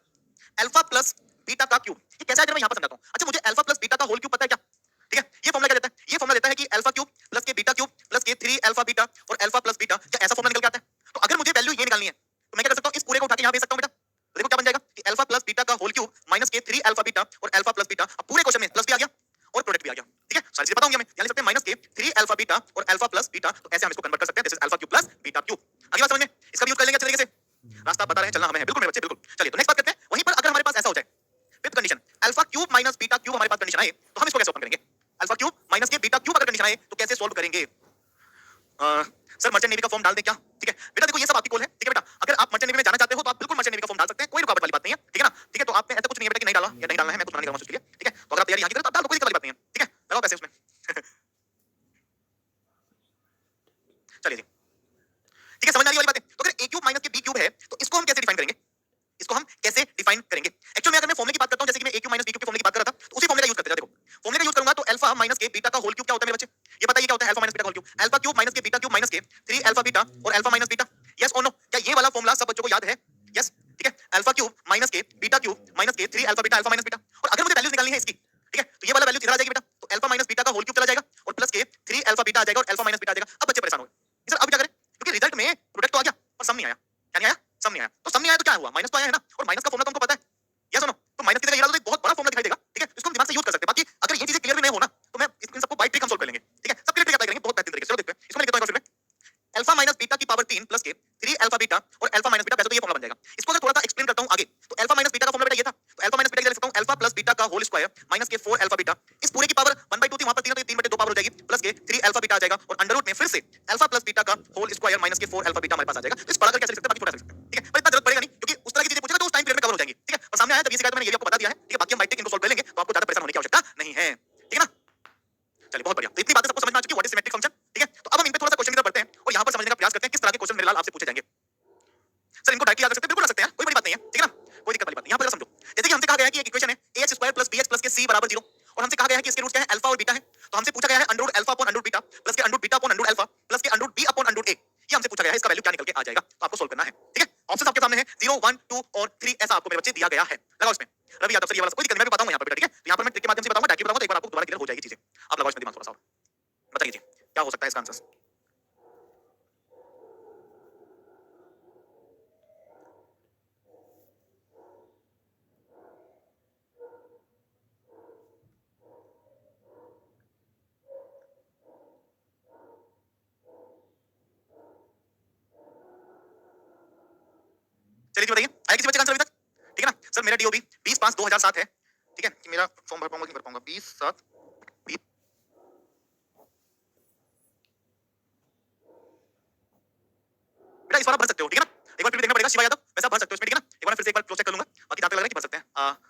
अल्फा प्लस बीटा का क्यूब। ये कैसा है जरा मैं यहां पर समझाता हूं। अच्छा मुझे अल्फा प्लस बीटा का होल क्यूब पता है क्या? ठीक है, ये फॉर्मूला क्या देता है? ये फॉर्मूला देता है कि अल्फा क्यूब प्लस के बीटा क्यूब प्लस के 3 अल्फा बीटा और अल्फा प्लस बीटा, क्या ऐसा फॉर्मूला निकल के आता है? तो अगर मुझे वैल्यू ये निकालनी है तो मैं क्या कर सकता हूं, इस पूरे को उठा के यहां भेज सकता हूं बेटा। तो देखो क्या बन जाएगा कि अल्फा प्लस बीटा का होल क्यूब माइनस के 3 अल्फा बीटा और अल्फा प्लस बीटा। अब पूरे क्वेश्चन में प्लस भी आ गया और प्रोडक्ट भी आ गया, ठीक है, सारी चीजें पता होंगी हमें। यानी सकते हैं माइनस के 3 अल्फा बीटा और अल्फा प्लस बीटा, तो ऐसे हम इसको कन्वर्ट कर सकते हैं, this is alpha cube plus beta cube. अगली बात समझ में, इसका भी यूज कर लेंगे अच्छे तरीके से, रास्ता आप बता रहे हैं, चलना हमें है, बिल्कुल मेरे बच्चे बिल्कुल। चलिए तो नेक्स्ट बात करते हैं, वहीं पर अगर हमारे पास ऐसा हो जाए fifth condition alpha cube minus beta cube हमारे पास कंडीशन आए तो हम इसको कैसे ओपन करेंगे? अल्फा क्यूब माइनस के बीटा क्यूब अगर कंडीशन आए तो कैसे सोल्व करेंगे? सर मर्चेंट नेवी का फॉर्म डाल दें क्या? ठीक है बेटा, देखो ये सब आपकी कॉल है, ठीक है बेटा। अगर आप मर्चेंट नेवी में जाना चाहते हो तो आप बिल्कुल मर्चेंट नेवी का फॉर्म डाल सकते हैं, कोई रुकावट वाली बात नहीं है, ठीक है ना, ठीक है। तो आपने ऐसा कुछ नहीं है बेटा कि नहीं डाला या नहीं डालना है, मैं कुछ मना नहीं कर रहा हूं उसके लिए, ठीक है। तो अगर आप तैयारी यहां की करें तो आप डाल दो, कोई दिक्कत वाली बात नहीं है, ठीक है, लगाओ पैसे उसमें। चलिए जी, ठीक है, समझ आ रही है वाली बातें। तो अगर a क्यूब माइनस के b क्यूब है तो इसको हम कैसे डिफाइन करेंगे? इसको हम कैसे डिफाइन करेंगे? एक्चुअली में अगर मैं फॉर्मूले की बात करता हूं, जैसे कि मैं a cube minus b cube के फॉर्मूले की बात कर रहा था, तो उसी फॉर्मूले का यूज करते हैं। देखो फॉर्मूले का यूज करूंगा तो अल्फा माइनस के बीटा का होल क्यूब क्या होता है मेरे बच्चे? ये बताइए क्या होता है अल्फा माइनस बीटा का whole cube? Alpha cube minus के बीटा क्यूब माइनस के 3 अल्फा बीटा और अल्फा माइनस बीटा। यस और नो, क्या ये वाला फॉर्मूला सब बच्चों को याद है? यस, ठीक है, अल्फा क्यूब माइनस के बीटा क्यूब माइनस के 3 alpha beta alpha minus beta. और अगर मुझे वैल्यूज निकालनी है इसकी, ठीक है, तो ये वाला वैल्यू इधर आ जाएगी बेटा, तो अल्फा माइनस बीटा का होल क्यूब चला जाएगा और प्लस के 3 अल्फा बीटा आ जाएगा और अल्फा माइनस बीटा आ जाएगा। अब बच्चे परेशान हो गए सर अब क्या करें, क्योंकि रिजल्ट में प्रोडक्ट तो आ गया और सम नहीं आया। क्या नहीं आया? सम नहीं आया। तो सम नहीं आया तो क्या हुआ? माइनस तो आया है ना, और माइनस का फॉर्मूला तुमको पता है, यस और नो। तो माइनस की जगह ये डालो तो एक बहुत बड़ा फॉर्मूला दिखाई देगा, ठीक है, इसको हम दिमाग से यूज कर सकते हैं। बाकी अगर ये चीजें क्लियर भी नहीं हो ना तो मैं इन सबको बाय ट्रिक हम सोल्व कर लेंगे, ठीक है, सब क्लियर अप्लाई करेंगे बहुत बेहतरीन तरीके से। चलो देखते हैं इसको, मैं लिखता हूं एक बार फिर में अल्फा माइनस बीटा की पावर 3 प्लस के 3 अल्फा बीटा और अल्फा माइनस बीटा, वैसे तो ये फॉर्मूला बन जाएगा। इसको अगर थोड़ा सा एक्सप्लेन करता हूं आगे, तो अल्फा माइनस बीटा का फॉर्मूला बेटा ये था, तो अल्फा माइनस बीटा के लिए लिख सकता हूं अल्फा प्लस बीटा का होल स्क्वायर माइनस के 4 अल्फा बीटा, इस पूरे की पावर 1/2 थी, वहां पर 3 है तो 3/2 पावर हो जाएगी, प्लस के 3 अल्फा बीटा आ जाएगा और अंडर रूट में फिर से अल्फा प्लस बीटा का होल स्क्वायर माइनस के 4 अल्फा बीटा हमारे पास आ जाएगा। तो इस बड़ा करके कैसे लिख सकते हैं, बाकी छोटा लिख सकते हैं, ठीक है, पर इतना जरूरत पड़ेगा नहीं क्योंकि उस तरह की चीजें पूछेगा तो उस टाइम पीरियड में कवर हो जाएंगी, ठीक है। और सामने आया तब ये शिकायत मैंने ये भी आपको बता दिया है, ठीक है, बाकी हम बाय ट्रिक इनको सोल्व कर लेंगे तो आपको ज्यादा परेशान होने की आवश्यकता नहीं है, ठीक है ना। चलिए बहुत बढ़िया, तो इतनी बातें सबको समझ में आ चुकी है, व्हाट इज सिमेट्रिक फंक्शन, ठीक है। तो अब हम इन पे थोड़ा सा क्वेश्चन की तरफ बढ़ते हैं और यहां पर समझने का प्रयास करते हैं किस तरह के क्वेश्चन मेरे लाल आपसे पूछे जाएंगे। सर इनको डायरेक्टली याद कर सकते हैं, बिल्कुल रख सकते हैं, कोई बड़ी बात नहीं है, ठीक है ना, कोई दिक्कत वाली बात नहीं। यहां पर समझो, जैसे कि हमसे कहा गया है कि एक इक्वेशन है ax square plus bx plus के c बराबर 0 और हमसे कहा गया है कि इसके रूट्स क्या है अल्फा और बीटा है। तो हमसे पूछा गया है under root alpha upon under root beta plus के under root beta upon under root alpha plus के under root b upon under root a, ये हमसे पूछा गया है, इसका वैल्यू क्या निकल के आ जाएगा, तो आपको सोल्व करना है, ठीक है। ऑप्शंस आपके सामने है 0 1 2 और 3, ऐसा आपको मेरे बच्चे दिया गया है। लगाओ इसमें रवि यादव सर, ये वाला कोई दिक्कत नहीं, मैं भी बताऊंगा यहां पर बेटा, ठीक है। तो यहां पर मैं ट्रिक के माध्यम से बताऊंगा, डायरेक्टली बताऊंगा तो एक बार आपको दोबारा क्लियर हो जाएगी चीजें। आप लगाओ इसमें दिमाग थोड़ा सा और बताइए जी क्या हो सकता है इसका आंसर। चलिए जी बताइए, आया किसी बच्चे का आंसर अभी तक, ठीक है ना। सर मेरा डीओबी 20/5/2007 है, ठीक है, कि मेरा फॉर्म भर पाऊंगा कि नहीं भर पाऊंगा 20/7 बेटा इस बार आप भर सकते हो, ठीक है ना। एक बार फिर भी देखना पड़ेगा शिवा यादव, वैसे आप भर सकते हो इसमें, ठीक है ना। एक बार फिर से एक बार क्रॉस चेक कर लूंगा, बाकी जहां तक लग रहा है कि भर सकते हैं,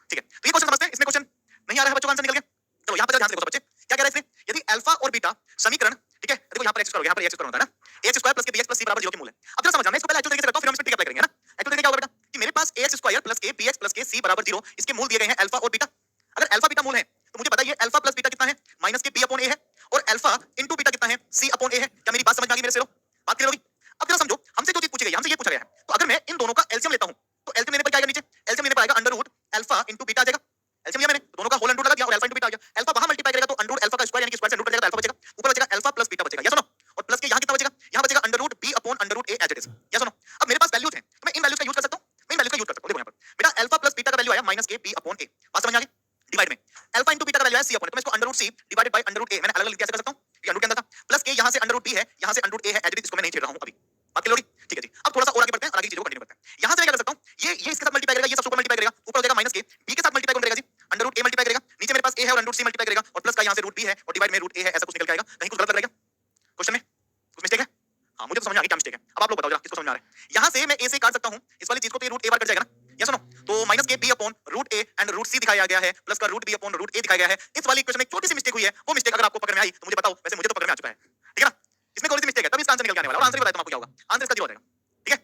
ठीक है। तो ये क्वेश्चन समझते हैं, इसमें क्वेश्चन नहीं आ रहा है बच्चों का आंसर निकल गया। चलो यहां पर ध्यान से देखो बच्चे, क्या कह रहा है इसमें, यदि अल्फा और बीटा समीकरण, ठीक है, देखो यहां पर x स्क्वायर, यहां पर x स्क्वायर होता है ना, ax स्क्वायर प्लस के bx प्लस c बराबर 0 के मूल है। अब जरा समझना, मैं इसको पहले एक्चुअल तरीके से करता हूं, फिर हम इस पे ट्रिक अप्लाई करेंगे ना। एक्चुअल तरीके क्या होगा बेटा कि मेरे पास ax स्क्वायर प्लस के bx प्लस के c बराबर 0, इसके मूल दिए गए हैं अल्फा और बीटा। अगर अल्फा बीटा मूल है तो मुझे बताइए अल्फा प्लस बीटा कितना है, माइनस के b अपॉन a है, और अल्फा इनटू बीटा कितना है, c अपॉन a है। क्या मेरी बात समझ में आ गई मेरे से? बात क्लियर होगी। अब जरा समझो, हमसे जो चीज पूछी गई है, हमसे ये पूछा गया है, तो अगर मैं इन दोनों का एलसीएम लेता हूं तो एलसीएम लेने पर क्या आएगा नीचे, एलसीएम लेने पर आएगा under root alpha into beta आ जाएगा। एलसीएम लिया मैंने, दोनों का होल अंडर रूट लगा दिया और अल्फा इनटू बीटा आ गया। अल्फा वहां मल्टीप्लाई करेगा तो अंडर रूट अल्फा का स्क्वायर यानी कि स्क्वायर से अंडर रूट बचेगा तो अल्फा बचेगा, ऊपर बचेगा अल्फा प्लस बीटा बचेगा, यस और नो। और प्लस के यहां कितना बचेगा, यहां बचेगा under root b upon root A as it is. या सुनो, अब मेरे पास वैल्यूज हैं तो मैं इन वैल्यूज का यूज कर सकता हूँ, मैं इन वैल्यूज का यूज कर सकता हूँ। देखो यहाँ पर बेटा अल्फा प्लस बीटा का वैल्यू आया माइनस के बी अपॉन ए, बात समझ में आ गई? डिवाइड में अल्फा इंटू बीटा का वैल्यू है सी अपॉन, तो मैं इसको under root C divided by under root A, मैंने अलग अलग कैसे कर सकता हूँ, ये अंडर रूट के अंदर था, प्लस के यहाँ से अंडर रूट बी है, यहाँ से अंडर रूट ए है, एज इट इज, इसको मैं नहीं छेड़ रहा हूँ अभी, बात क्लियर होगी? ठीक है जी। अब थोड़ा सा और आगे बढ़ते हैं और आगे चीजों को कंटिन्यू करते हैं। यहाँ से मैं क्या कर सकता हूँ, ये इसके साथ मल्टीप्लाई करेगा, ये सब सुपर मल्टीप्लाई करेगा, ऊपर हो जाएगा माइनस के, बी के साथ मल्टीप्लाई कौन करेगा जी, अंडर रूट ए मल्टीप्लाई करेगा, नीचे मेरे पास ए है और अंडर रूट सी मल्टीप्लाई करेगा, और प्लस का यहाँ से रूट बी है और डिवाइड में रूट ए है, ऐसा कुछ निकल के आएगा। कहीं कुछ गलत लग रहा है क्या क्वेश्चन में? कुछ मिस्टेक है? हाँ मुझे तो समझ आ गई क्या मिस्टेक है। अब आप लोग बताओ जरा किसको समझ में आ रहा है। यहाँ से मैं ए से काट सकता हूँ इस वाली चीज को, तो ये रूट ए बार कट जाएगा ना। या सुनो, तो माइनस के B upon root A and root C दिखाया गया है, प्लस का root B upon root A दिखाया गया है। इस वाली इक्वेशन में एक छोटी सी मिस्टेक हुई है, वो मिस्टेक अगर आपको पकड़ में आई तो मुझे बताओ, वैसे मुझे तो पकड़ में आ चुका है, ठीक है ना। इसमें थोड़ी सी मिस्टेक है, तब इसका आंसर निकल के आने वाला है, और आंसर भी बताता हूं आपको क्या होगा। आंसर इसका 0 आ जाएगा, ठीक है।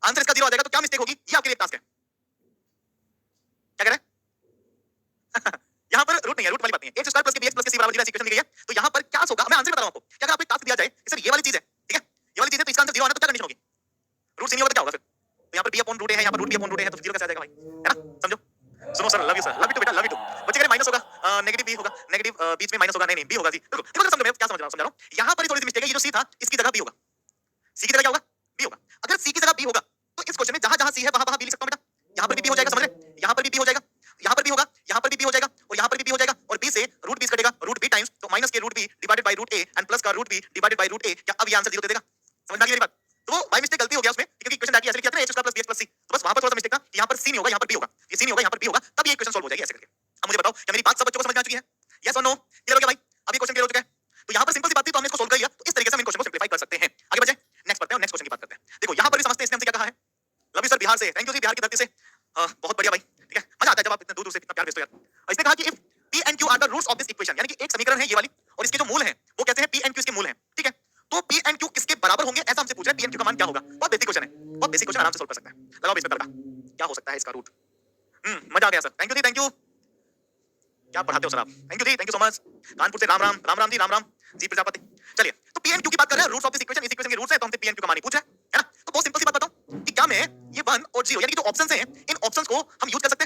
आंसर इसका 0 आ जाएगा, तो क्या मिस्टेक होगी ये आपके लिए टास्क है। क्या कह रहे हैं? यहाँ पर रूट नहीं है, रूट वाली बात नहीं है। x² प्लस के bx प्लस के c बराबर 0 ऐसी इक्वेशन दी गई है, तो यहाँ पर क्या होगा मैं आंसर बता रहा हूं आपको। क्या अगर आपको एक टास्क दिया जाए सर ये वाली चीज है, ठीक है, ये वाली चीज है, तो इसका आंसर 0 आना, तो क्या कंडीशन होगी? रूट सी नहीं होगा तो क्या होगा फिर? तो यहाँ पर b अपॉन रूट a है, यहाँ पर root b upon root a है, तो 0 कैसे आ जाएगा भाई, है ना? समझो। सुनो sir, love you sir, love you too बेटा, लव यू टू। बच्चे कह रहे माइनस होगा, नेगेटिव b होगा, नेगेटिव बीच में माइनस होगा, नहीं b होगा जी। देखो देखो समझो, मैं क्या समझ रहा हूं। यहाँ पर थोड़ी सी मिस्टेक है, ये जो c था इसकी जगह b होगा, c की जगह क्या होगा, b होगा। अगर c की जगह b होगा तो इस क्वेश्चन में जहां जहां c है वहां वहां b लिख सकता हूं बेटा। यहाँ पर भी b हो जाएगा, समझ रहे? यहाँ पर भी b हो जाएगा, यहाँ पर भी होगा, यहाँ पर भी b हो जाएगा, और यहाँ पर भी b हो जाएगा, और b से रूट b कटेगा, रूट b टाइम्स तो माइनस के root b divided by root a and plus का root b divided by root a। क्या अब ये आंसर 0 दे देगा? समझ में आ गई मेरी बात? तो वो बाय मिस्टेक गलती हो गया उसमें, क्योंकि इक्वेशन ऐसे लिखा था ना x² plus bx plus c, तो बस वहां पर थोड़ा सा मिस्टेक था। यहाँ पर c नहीं होगा, यहाँ पर b होगा, ये c नहीं होगा, यहाँ पर b होगा, तब ये इक्वेशन सॉल्व हो जाएगी ऐसे करके। अब मुझे बताओ क्या मेरी बात सब बच्चों को समझ में आ चुकी है? यस और नो? क्लियर हो गया भाई? अब ये क्वेश्चन क्लियर हो चुका है। तो यहाँ पर सिंपल सी बात थी, तो हमने इसको सोल्व कर लिया। तो इस तरीके से हम इन क्वेश्चन को सिंपलीफाई कर सकते हैं। आगे बढ़ते हैं, नेक्स्ट पढ़ते हैं और नेक्स्ट क्वेश्चन की बात करते हैं। देखो यहाँ पर भी समझते हैं, इसने हमसे क्या कहा है। लव यू सर बिहार से, थैंक यू जी बिहार की धरती से, बहुत बढ़िया भाई, ठीक है। मजा आता है जब आप इतने दूर दूर से इतना प्यार भेजते हो यार। इसने कहा कि if p and q are the roots of this equation, यानी कि एक समीकरण है ये वाली और इसके जो मूल हैं वो कहते हैं p and q इसके मूल हैं, ठीक है। तो p and q किसके बराबर होंगे ऐसा हमसे पूछ रहा है। p and q का मान क्या होगा? बहुत बेसिक क्वेश्चन है, बहुत बेसिक क्वेश्चन, आराम से सोल्व कर सकते हैं। लगाओ बेस पे तड़का, क्या हो सकता है इसका रूट। मजा आ गया सर, थैंक यू जी, थैंक यू। क्या पढ़ाते हो सर आप, थैंक यू जी, thank you so much. Kanpur से राम राम, राम राम जी, राम राम जी प्रजापति। चलिए, तो p and q की बात कर रहे हैं, रूट्स ऑफ दिस इक्वेशन, इस इक्वेशन के रूट्स हैं, तो हमसे p and q का मान ही पूछ रहा है ना। तो बहुत सिंपल सी बात बताऊं कि क्या मैं ये 1 और 0 यानी कि जो ऑप्शंस हैं इन ऑप्शंस को हम यूज कर सकते हैं।